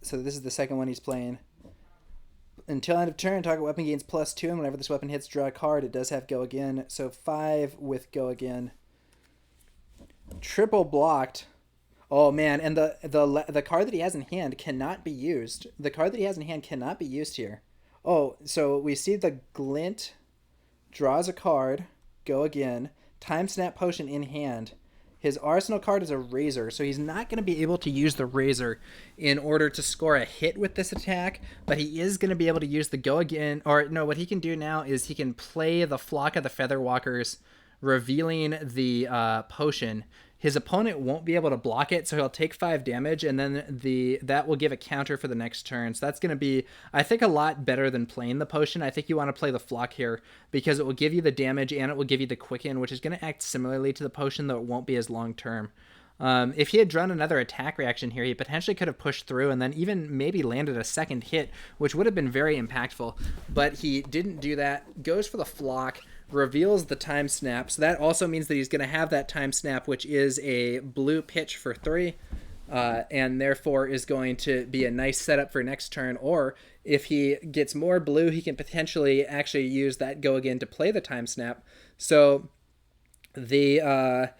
So this is the second one he's playing. Until end of turn, target weapon gains +2, and whenever this weapon hits, draw a card. It does have Go Again. So 5 with Go Again. Triple blocked. Oh man, and the card that he has in hand cannot be used. The card that he has in hand cannot be used here. Oh, so we see the glint draws a card, go again, time snap potion in hand. His arsenal card is a razor, so he's not going to be able to use the razor in order to score a hit with this attack, but he is going to be able to use the go again, or no, what he can do now is he can play the Flock of the Featherwalkers, revealing the potion. His opponent won't be able to block it, so he'll take 5 damage, and then that will give a counter for the next turn. So that's going to be, I think, a lot better than playing the potion. I think you want to play the Flock here because it will give you the damage and it will give you the Quicken, which is going to act similarly to the potion, though it won't be as long term. If he had drawn another attack reaction here, he potentially could have pushed through and then even maybe landed a second hit, which would have been very impactful. But he didn't do that. Goes for the Flock, reveals the time snap. So that also means that he's going to have that time snap, which is a blue pitch for 3, and therefore is going to be a nice setup for next turn. Or if he gets more blue, he can potentially actually use that go again to play the time snap. So the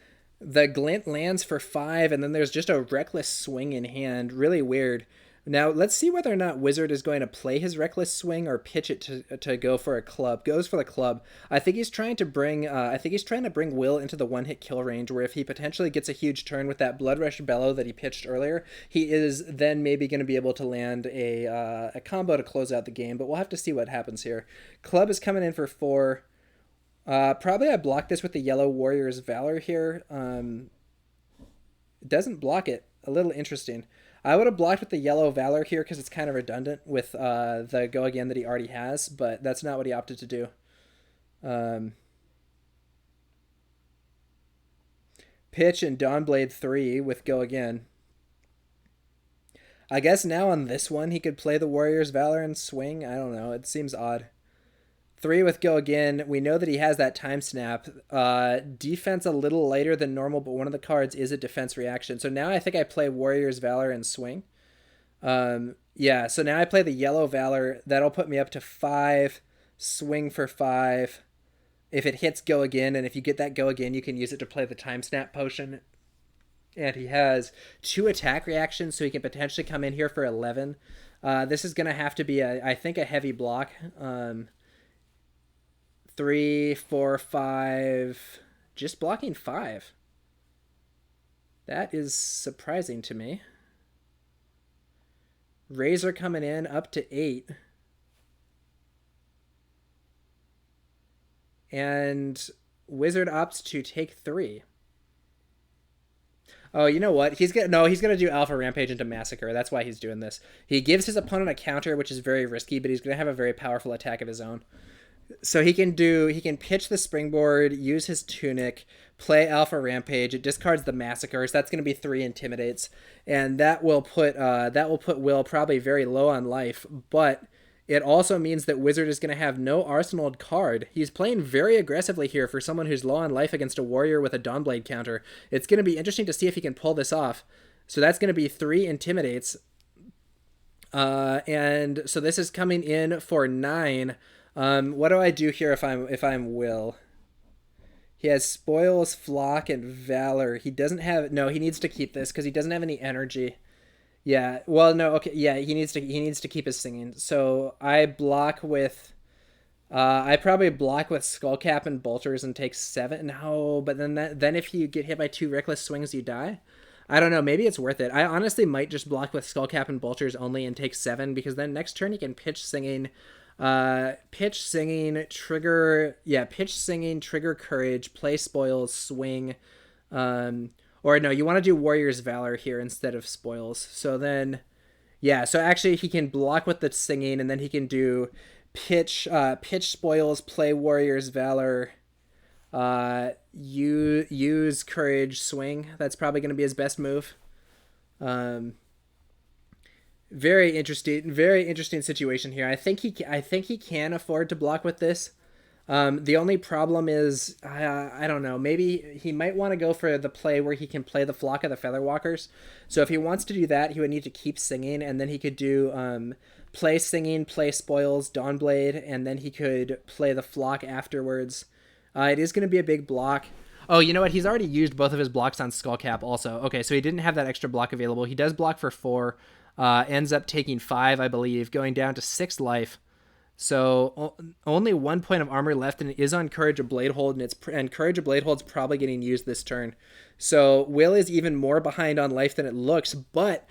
glint lands for 5, and then there's just a reckless swing in hand. Really weird. Now, let's see whether or not Wizard is going to play his reckless swing or pitch it to go for a club. Goes for the club. I think he's trying to bring Will into the one-hit kill range, where if he potentially gets a huge turn with that Blood Rush Bellow that he pitched earlier, he is then maybe going to be able to land a combo to close out the game, but we'll have to see what happens here. Club is coming in for 4. Probably I block this with the Yellow Warrior's Valor here. It doesn't block it. A little interesting. I would have blocked with the Yellow Valor here because it's kind of redundant with the go again that he already has, but that's not what he opted to do. Pitch and Dawnblade 3 with go again. I guess now on this one he could play the Warrior's Valor and swing. I don't know. It seems odd. 3 with go again. We know that he has that time snap. Defense a little lighter than normal, but one of the cards is a defense reaction. So now I think I play Warrior's Valor and swing. Yeah, so now I play the Yellow Valor. That'll put me up to 5. Swing for 5. If it hits go again, and if you get that go again, you can use it to play the time snap potion. And he has 2 attack reactions, so he can potentially come in here for 11. This is going to have to be, I think, a heavy block. 3, 4, 5, just blocking 5. That is surprising to me. Razor coming in up to 8. And Wizard opts to take 3. Oh, you know what? He's gonna do Alpha Rampage into Massacre. That's why he's doing this. He gives his opponent a counter, which is very risky, but he's gonna have a very powerful attack of his own. So he can pitch the Springboard, use his Tunic, play Alpha Rampage. It discards the Massacre, so that's going to be 3 Intimidates, and that will put Will probably very low on life. But it also means that Wizard is going to have no arsenaled card. He's playing very aggressively here for someone who's low on life against a warrior with a Dawnblade counter. It's going to be interesting to see if he can pull this off. So that's going to be 3 Intimidates, and so this is coming in for 9. What do I do here if I'm Will? He has Spoils, Flock, and Valor. He doesn't have... No, he needs to keep this because he doesn't have any energy. Yeah, well, no, okay, yeah, he needs to keep his singing. So I block with... I probably block with Skullcap and Bolters and take 7. No, but then if you get hit by 2 Reckless Swings, you die? I don't know, maybe it's worth it. I honestly might just block with Skullcap and Bolters only and take 7, because then next turn he can pitch singing... pitch singing, trigger courage, play spoils, swing, or no, you want to do Warrior's Valor here instead of spoils. So then, yeah, so actually he can block with the singing, and then he can do pitch spoils, play Warrior's Valor, use courage, swing. That's probably going to be his best move. Very interesting situation here. I think he can afford to block with this. The only problem is, I don't know, maybe he might want to go for the play where he can play the Flock of the Featherwalkers. So if he wants to do that, he would need to keep singing, and then he could do play singing, play spoils, Dawnblade, and then he could play the Flock afterwards. It is going to be a big block. Oh, you know what? He's already used both of his blocks on Skullcap also. Okay, so he didn't have that extra block available. He does block for 4, ends up taking 5, I believe, going down to 6 life. So only 1 point of armor left, and it is on Courage of Bladehold, and Courage of Bladehold's probably getting used this turn. So Will is even more behind on life than it looks, but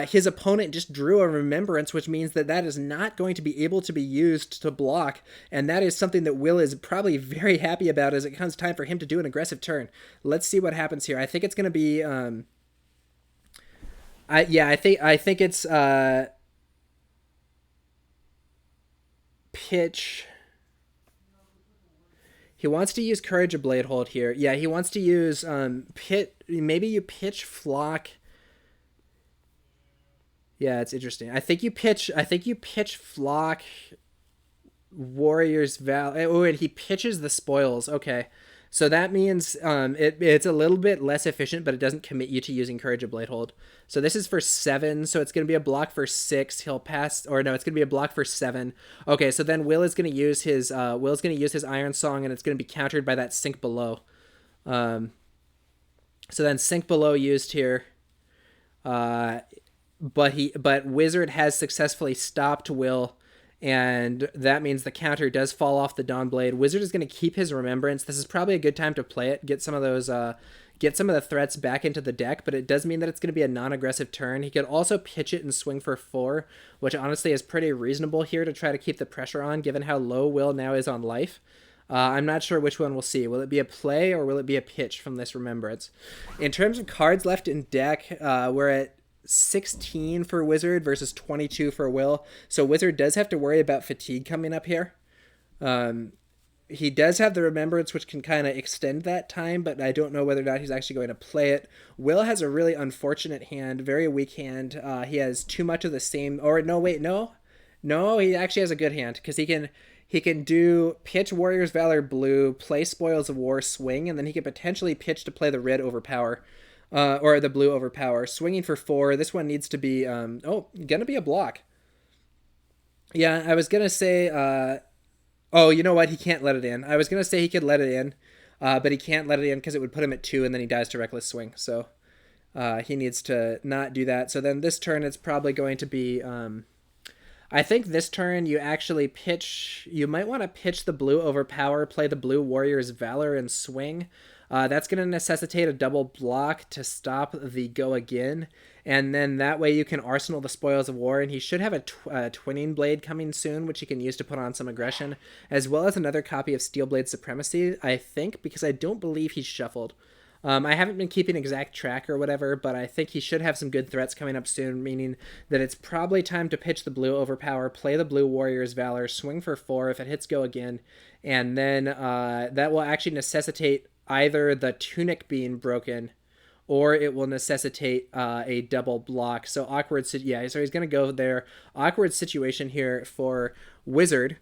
his opponent just drew a Remembrance, which means that that is not going to be able to be used to block, and that is something that Will is probably very happy about as it comes time for him to do an aggressive turn. Let's see what happens here. I think it's going to be... I think it's... pitch. He wants to use Courage of Bladehold here. Yeah, he wants to use maybe you pitch Flock. Yeah, it's interesting. I think you pitch Flock Warriors Val. Oh, and he pitches the spoils. Okay. So that means it's a little bit less efficient, but it doesn't commit you to using Courage of Bladehold. So this is for 7, so it's going to be a block for 6. He'll pass, or no, it's going to be a block for 7. Okay, so then Will is going to use his Iron Song, and it's going to be countered by that Sink Below. So then Sink Below used here, but Wizard has successfully stopped Will. And that means the counter does fall off the Dawnblade. Wizard is going to keep his Remembrance. This is probably a good time to play it. Get some of the threats back into the deck, but it does mean that it's going to be a non-aggressive turn. He could also pitch it and swing for 4, which honestly is pretty reasonable here to try to keep the pressure on, given how low Will now is on life. I'm not sure which one we'll see. Will it be a play or will it be a pitch from this Remembrance? In terms of cards left in deck, we're at 16 for Wizard versus 22 for Will. So Wizard does have to worry about fatigue coming up here. He does have the Remembrance, which can kind of extend that time, but I don't know whether or not he's actually going to play it. Will has a really unfortunate hand, very weak hand. He has too much of the same... Or no, wait, no, he actually has a good hand, because he can do pitch Warrior's Valor blue, play Spoils of War, swing, and then he could potentially pitch to play the red overpower. Or the blue overpower. Swinging for 4. This one needs to be... gonna be a block. Yeah, I was gonna say... oh, you know what? He can't let it in. I was gonna say he could let it in, but he can't let it in because it would put him at 2, and then he dies to Reckless Swing. So he needs to not do that. So then this turn, it's probably going to be... I think this turn you actually pitch... You might want to pitch the blue overpower, play the blue Warrior's Valor, and swing. That's going to necessitate a double block to stop the go again, and then that way you can arsenal the Spoils of War, and he should have a Twinning Blade coming soon, which he can use to put on some aggression, as well as another copy of Steelblade Supremacy, I think, because I don't believe he's shuffled. I haven't been keeping exact track or whatever, but I think he should have some good threats coming up soon, meaning that it's probably time to pitch the blue overpower, play the blue Warrior's Valor, swing for 4 if it hits go again, and then that will actually necessitate either the Tunic being broken or it will necessitate a double block. So so he's going to go there. Awkward situation here for Wizard.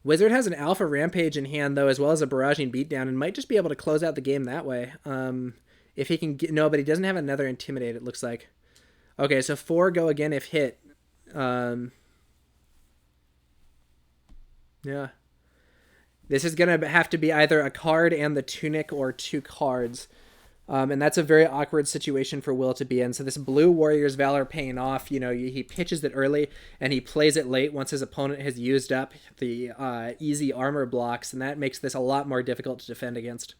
Wizard has an Alpha Rampage in hand, though, as well as a Barraging Beatdown, and might just be able to close out the game that way. If he can get... No, but he doesn't have another Intimidate, it looks like. Okay, so 4 go again if hit. Yeah. This is going to have to be either a card and the Tunic or 2 cards. And that's a very awkward situation for Will to be in. So this blue Warrior's Valor paying off, he pitches it early and he plays it late once his opponent has used up the easy armor blocks, and that makes this a lot more difficult to defend against.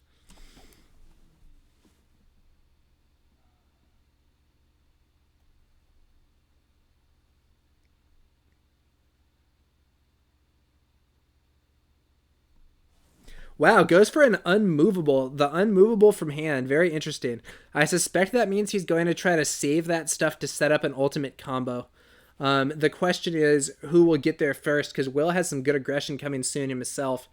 Wow, goes for an unmovable. The unmovable from hand. Very interesting. I suspect that means he's going to try to save that stuff to set up an ultimate combo. The question is who will get there first, because Will has some good aggression coming soon himself.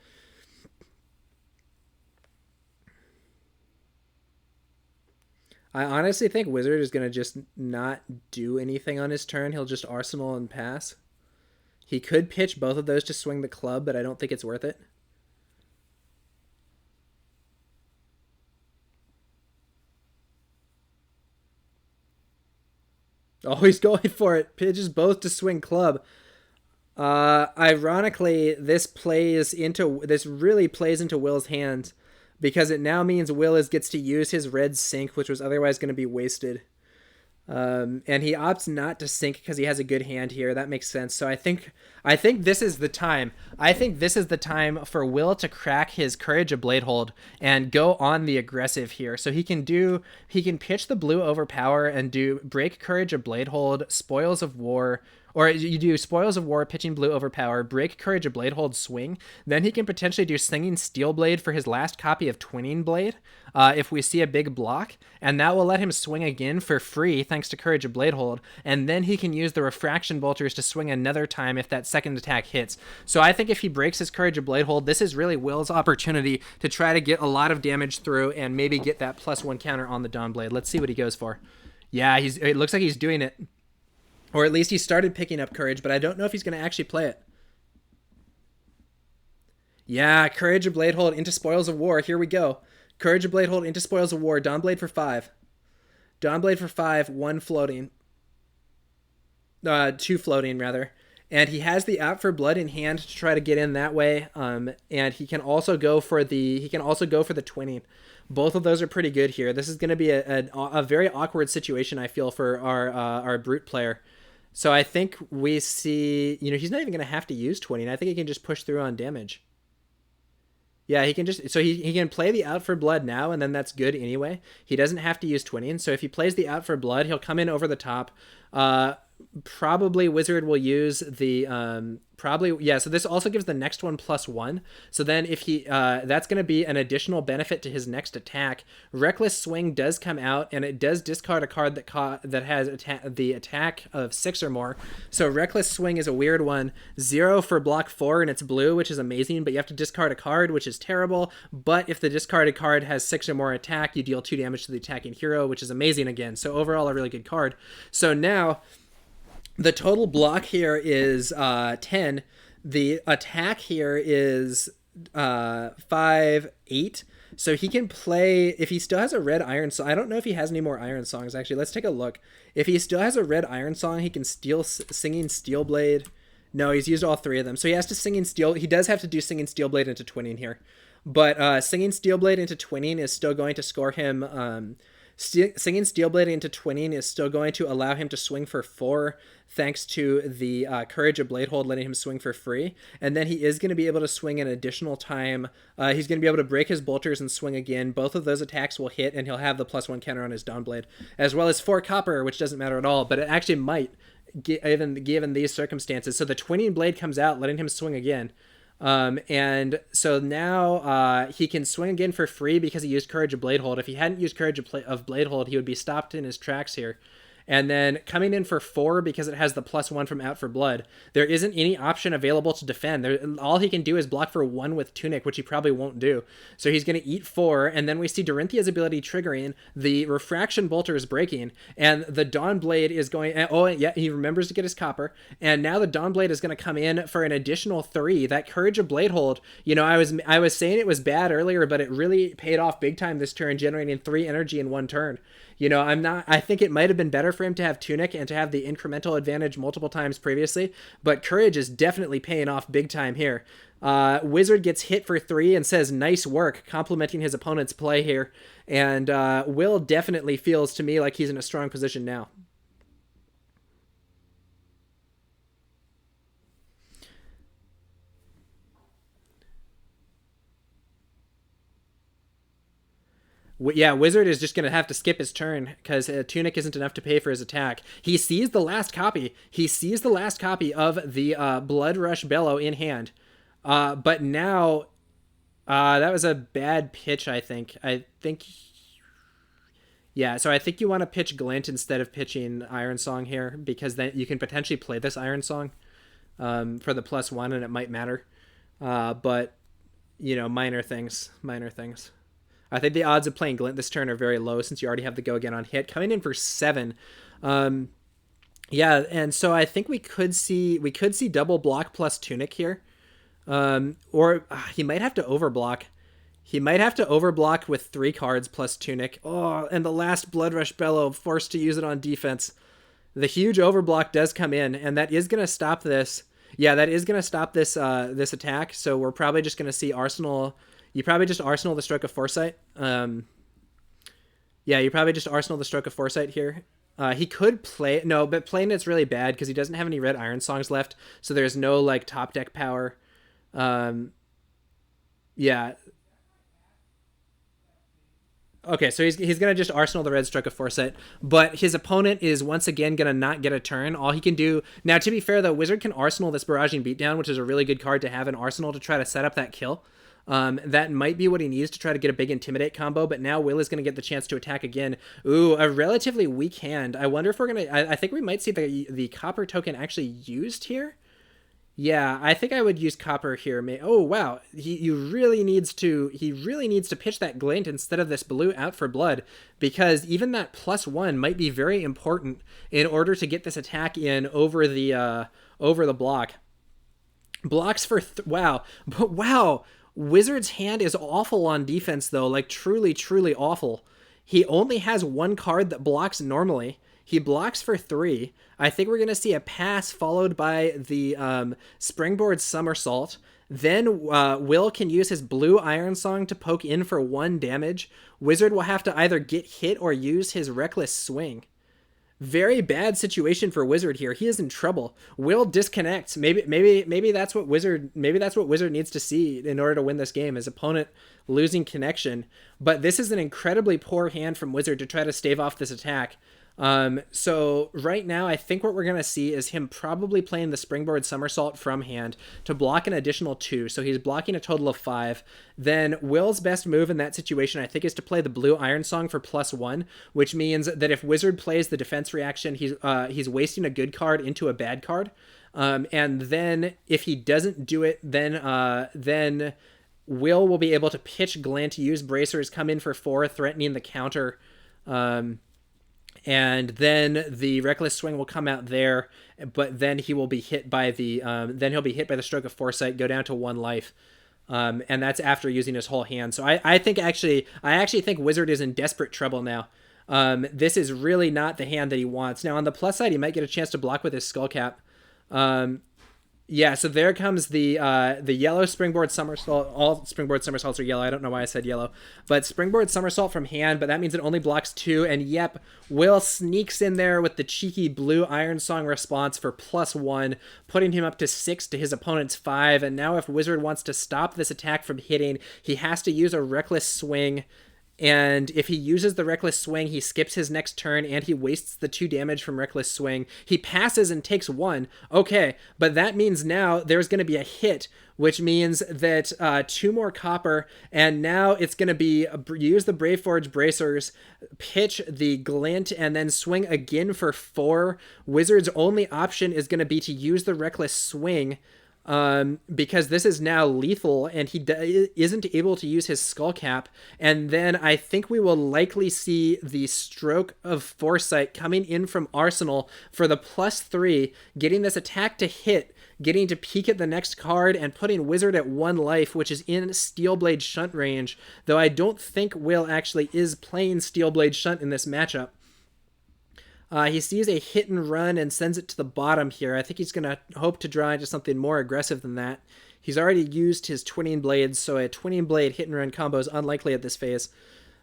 I honestly think Wizard is going to just not do anything on his turn. He'll just Arsenal and pass. He could pitch both of those to swing the club, but I don't think it's worth it. Oh, he's going for it. Pitches both to swing club. Ironically, this really plays into Will's hands because it now means Will gets to use his red sink, which was otherwise going to be wasted. And he opts not to sink because he has a good hand here. That makes sense. So I think this is the time. I think this is the time for Will to crack his Courage of Bladehold and go on the aggressive here. So he can pitch the blue overpower and do break Courage of Bladehold, Spoils of War, or you do Spoils of War, pitching blue overpower, break Courage of Bladehold, swing. Then he can potentially do Singing Steelblade for his last copy of Twinning Blade if we see a big block. And that will let him swing again for free thanks to Courage of Bladehold. And then he can use the Refraction Bolters to swing another time if that second attack hits. So I think if he breaks his Courage of Bladehold, this is really Will's opportunity to try to get a lot of damage through and maybe get that +1 counter on the Dawnblade. Let's see what he goes for. Yeah, it looks like he's doing it. Or at least he started picking up Courage, but I don't know if he's going to actually play it. Yeah, Courage of Bladehold into Spoils of War. Here we go. Courage of Bladehold into Spoils of War. Dawnblade for 5. Dawnblade for 5, 1 floating. 2 floating, rather. And he has the Out for Blood in hand to try to get in that way. And he can also go for the twinning. Both of those are pretty good here. This is going to be a very awkward situation, I feel, for our Brute player. So I think we see, he's not even going to have to use twinning. I think he can just push through on damage. Yeah, he can just, so he can play the Out for Blood now, and then that's good anyway. He doesn't have to use twinning. So if he plays the Out for Blood, he'll come in over the top. Probably Wizard will use the so this also gives the next one +1. So then if he that's going to be an additional benefit to his next attack. Reckless Swing does come out, and it does discard a card that has the attack of 6 or more. So Reckless Swing is a weird one. 0 for block 4, and it's blue, which is amazing, but you have to discard a card, which is terrible. But if the discarded card has 6 or more attack, you deal 2 damage to the attacking hero, which is amazing again. So overall, a really good card. So now the total block here is 10. The attack here is 5, 8. So he can play, if he still has a red Iron Song. I don't know if he has any more Iron Songs, actually. Let's take a look. If he still has a red Iron Song, he can steal Singing Steelblade. No, he's used all 3 of them. So he has to he does have to do Singing Steelblade into twinning here. But Singing Steelblade into twinning is still going to score him. Singing Steelblade into twinning is still going to allow him to swing for 4, thanks to the Courage of Bladehold letting him swing for free. And then he is going to be able to swing an additional time. He's going to be able to break his bolters and swing again. Both of those attacks will hit, and he'll have the +1 counter on his Dawnblade, as well as 4 copper, which doesn't matter at all, but it actually might, given these circumstances. So the Twinning Blade comes out, letting him swing again. And so now he can swing again for free because he used Courage of Bladehold. If he hadn't used Courage of Bladehold, he would be stopped in his tracks here. And then coming in for 4 because it has the +1 from Out for Blood. There isn't any option available to defend. All he can do is block for 1 with Tunic, which he probably won't do. So he's going to eat 4, and then we see Dorinthea's ability triggering, the Refraction Bolter is breaking, and the Dawnblade is going... Oh, yeah, he remembers to get his copper. And now the Dawnblade is going to come in for an additional 3. That Courage of Bladehold, I was saying it was bad earlier, but it really paid off big time this turn, generating 3 energy in 1 turn. I think it might have been better for him to have Tunic and to have the incremental advantage multiple times previously, but Courage is definitely paying off big time here. Wizard gets hit for 3 and says, nice work, complimenting his opponent's play here. And Will definitely feels to me like he's in a strong position now. Yeah, Wizard is just going to have to skip his turn because Tunic isn't enough to pay for his attack. He sees the last copy. He sees the last copy of the Blood Rush Bellow in hand. But now, that was a bad pitch, I think. Yeah, so I think you want to pitch Glint instead of pitching Iron Song here because then you can potentially play this Iron Song for the +1 and it might matter. But, minor things. I think the odds of playing Glint this turn are very low since you already have the go again on hit. Coming in for 7. Yeah, and so I think we could see double block plus Tunic here. Or he might have to overblock. He might have to overblock with 3 cards plus Tunic. Oh, and the last Blood Rush Bellow, forced to use it on defense. The huge overblock does come in, and that is going to stop this. Yeah, that is going to stop this this attack, so we're probably just going to see Arsenal... You probably just Arsenal the Stroke of Foresight. Yeah, you probably just Arsenal the Stroke of Foresight here. He could play... No, but playing it's really bad because he doesn't have any red Iron Songs left, so there's no, like, top deck power. Yeah. Okay, so he's going to just Arsenal the red Stroke of Foresight, but his opponent is once again going to not get a turn. All he can do... Now, to be fair, though, Wizard can Arsenal this Barraging Beatdown, which is a really good card to have in Arsenal to try to set up that kill. That might be what he needs to try to get a big Intimidate combo, but now Will is going to get the chance to attack again. Ooh, a relatively weak hand. I wonder if we're going to... I think we might see the Copper token actually used here. Yeah, I think I would use Copper here. Oh, wow. He really needs to pitch that Glint instead of this blue out for blood, because even that +1 might be very important in order to get this attack in over the block. Blocks for... Wow. But wow. Wizard's hand is awful on defense, though. Like, truly, truly awful. He only has one card that blocks normally. He blocks for 3. I think we're going to see a pass followed by the Springboard Somersault. Then Will can use his blue Iron Song to poke in for 1 damage. Wizard will have to either get hit or use his Reckless Swing. Very bad situation for Wizard here. He is in trouble. Will disconnects. Maybe that's what Wizard needs to see in order to win this game. His opponent losing connection. But this is an incredibly poor hand from Wizard to try to stave off this attack. So right now, I think what we're going to see is him probably playing the Springboard Somersault from hand to block an additional 2. So he's blocking a total of 5. Then Will's best move in that situation, I think, is to play the blue Iron Song for +1, which means that if Wizard plays the defense reaction, he's wasting a good card into a bad card. And then if he doesn't do it, then Will be able to pitch Glint, use Bracers, come in for 4, threatening the counter. And then the Reckless Swing will come out there, but then he will be hit by the Stroke of Foresight, go down to 1 life. And that's after using his whole hand. So I actually think Wizard is in desperate trouble now. This is really not the hand that he wants. Now on the plus side, he might get a chance to block with his Skullcap. Yeah, so there comes the yellow Springboard Somersault. All Springboard Somersaults are yellow. I don't know why I said yellow. But Springboard Somersault from hand, but that means it only blocks 2. And yep, Will sneaks in there with the cheeky blue Iron Song response for +1, putting him up to 6 to his opponent's 5. And now if Wizard wants to stop this attack from hitting, he has to use a Reckless Swing. And if he uses the Reckless Swing, he skips his next turn and he wastes the 2 damage from Reckless Swing. He passes and takes 1. Okay, but that means now there's going to be a hit, which means that 2 more copper, and now it's going to be use the Braveforge Bracers, pitch the Glint, and then swing again for 4. Wizard's only option is going to be to use the Reckless Swing, because this is now lethal and he isn't able to use his Skullcap. And then I think we will likely see the Stroke of Foresight coming in from Arsenal for the +3, getting this attack to hit, getting to peek at the next card and putting Wizard at 1 life, which is in Steelblade Shunt range, though I don't think Will actually is playing Steelblade Shunt in this matchup. He sees a hit and run and sends it to the bottom here. I think he's going to hope to draw into something more aggressive than that. He's already used his Twinning Blades, so a Twinning Blade hit and run combo is unlikely at this phase.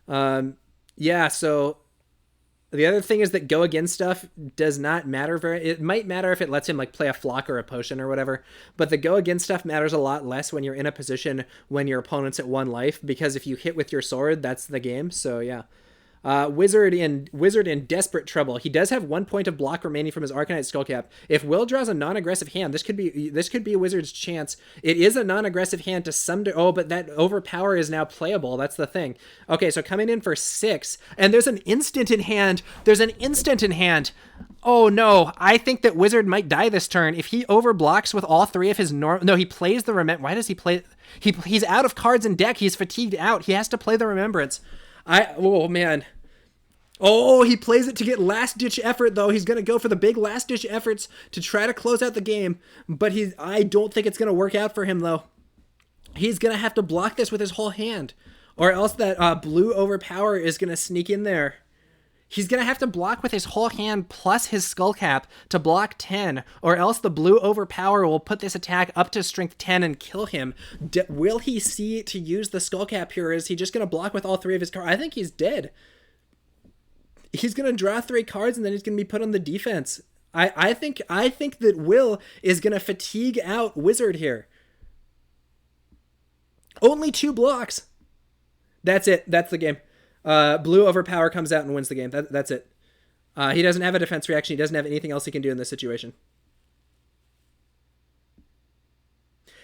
Yeah, so the other thing is that go again stuff does not matter it might matter if it lets him like play a flock or a potion or whatever, but the go again stuff matters a lot less when you're in a position when your opponent's at 1 life, because if you hit with your sword, that's the game. So yeah. Wizard in desperate trouble. He does have 1 point of block remaining from his Arcanite Skullcap. If Will draws a non-aggressive hand, this could be Wizard's chance. It is a non-aggressive hand to some but that overpower is now playable. That's the thing. Okay, so coming in for 6, and there's an instant in hand. Oh no, I think that Wizard might die this turn. If he overblocks with all 3 of his no, he plays the Why does he play? He's out of cards in deck. He's fatigued out. He has to play the Remembrance. Oh man. Oh, he plays it to get last-ditch effort, though. He's going to go for the big last-ditch efforts to try to close out the game. But I don't think it's going to work out for him, though. He's going to have to block this with his whole hand. Or else that blue overpower is going to sneak in there. He's going to have to block with his whole hand plus his Skullcap to block 10, or else the blue overpower will put this attack up to strength 10 and kill him. Will he see to use the Skullcap here, or is he just going to block with all 3 of his cards? I think he's dead. He's going to draw 3 cards, and then he's going to be put on the defense. I think that Will is going to fatigue out Wizard here. Only 2 blocks. That's it. That's the game. Blue overpower comes out and wins the game. That's it. He doesn't have a defense reaction. He doesn't have anything else he can do in this situation.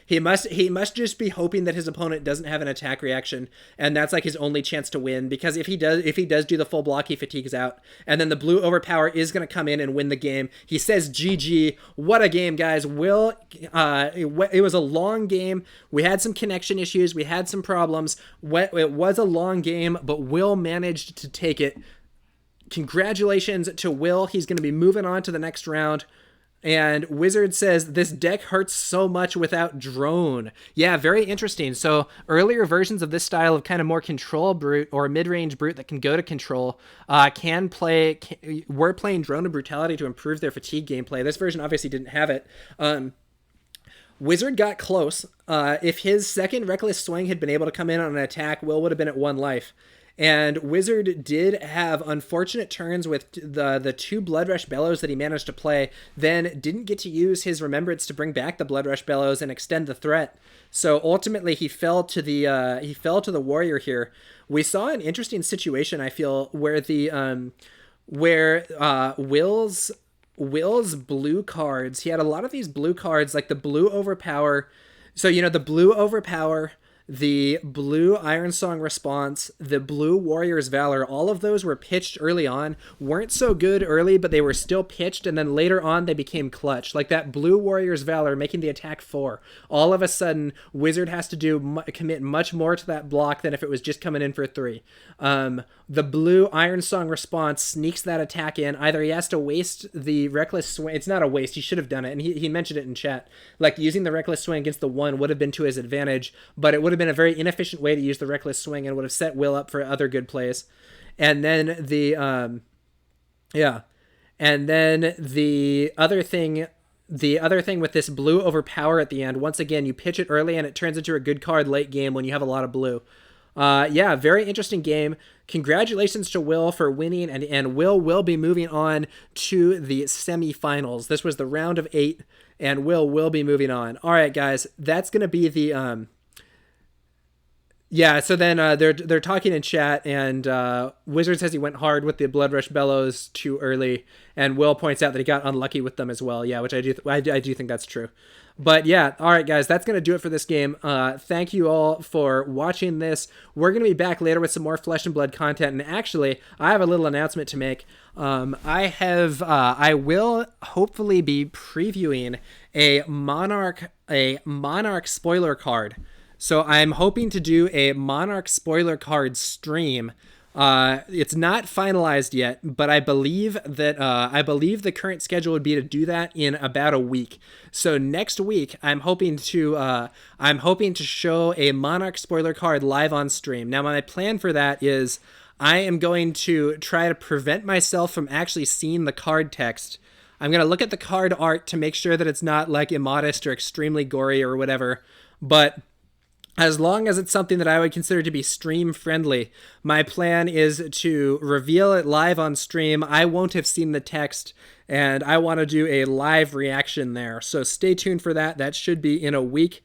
He must just be hoping that his opponent doesn't have an attack reaction, and that's like his only chance to win, because if he does do the full block, he fatigues out, and then the blue overpower is going to come in and win the game. He says GG. What a game, guys. Will, it was a long game. We had some connection issues. We had some problems. It was a long game, but Will managed to take it. Congratulations to Will. He's going to be moving on to the next round. And Wizard says, this deck hurts so much without Drone. Yeah, very interesting. So earlier versions of this style of kind of more control brute or mid-range brute that can go to control were playing Drone and Brutality to improve their fatigue gameplay. This version obviously didn't have it. Wizard got close. If his second Reckless Swing had been able to come in on an attack, Will would have been at 1 life. And Wizard did have unfortunate turns with the 2 Blood Rush Bellows that he managed to play, then didn't get to use his Remembrance to bring back the Blood Rush Bellows and extend the threat. So ultimately he fell to the Warrior here. We saw an interesting situation, I feel, where Will's blue cards, he had a lot of these blue cards, like the blue overpower. So, the blue overpower, the blue Iron Song Response, the blue Warrior's Valor, all of those were pitched early on. Weren't so good early, but they were still pitched, and then later on they became clutch. Like that blue Warrior's Valor making the attack 4. All of a sudden, Wizard has to commit much more to that block than if it was just coming in for 3. The blue Iron Song Response sneaks that attack in. Either he has to waste the Reckless Swing. It's not a waste. He should have done it, and he mentioned it in chat. Like, using the Reckless Swing against the 1 would have been to his advantage, but it would have been a very inefficient way to use the Reckless Swing and would have set Will up for other good plays. And then the other thing with this blue overpower at the end, once again, you pitch it early and it turns into a good card late game when you have a lot of blue. Very interesting game. Congratulations to Will for winning, and will be moving on to the semifinals. This was the round of 8, and will be moving on. All right, guys, that's going to be the so then they're talking in chat, and Wizard says he went hard with the Blood Rush Bellows too early, and Will points out that he got unlucky with them as well. Yeah, which I do think that's true. But yeah, all right, guys, that's going to do it for this game. Thank you all for watching this. We're going to be back later with some more Flesh and Blood content, and actually, I have a little announcement to make. I will hopefully be previewing a Monarch spoiler card. So I'm hoping to do a Monarch spoiler card stream. It's not finalized yet, but I believe the current schedule would be to do that in about a week. So next week, I'm hoping to show a Monarch spoiler card live on stream. Now, my plan for that is I am going to try to prevent myself from actually seeing the card text. I'm going to look at the card art to make sure that it's not like immodest or extremely gory or whatever, but as long as it's something that I would consider to be stream friendly, my plan is to reveal it live on stream. I won't have seen the text, and I want to do a live reaction there. So stay tuned for that. That should be in a week.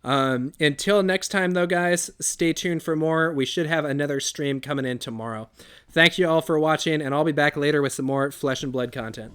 Until next time, though, guys, stay tuned for more. We should have another stream coming in tomorrow. Thank you all for watching, and I'll be back later with some more Flesh and Blood content.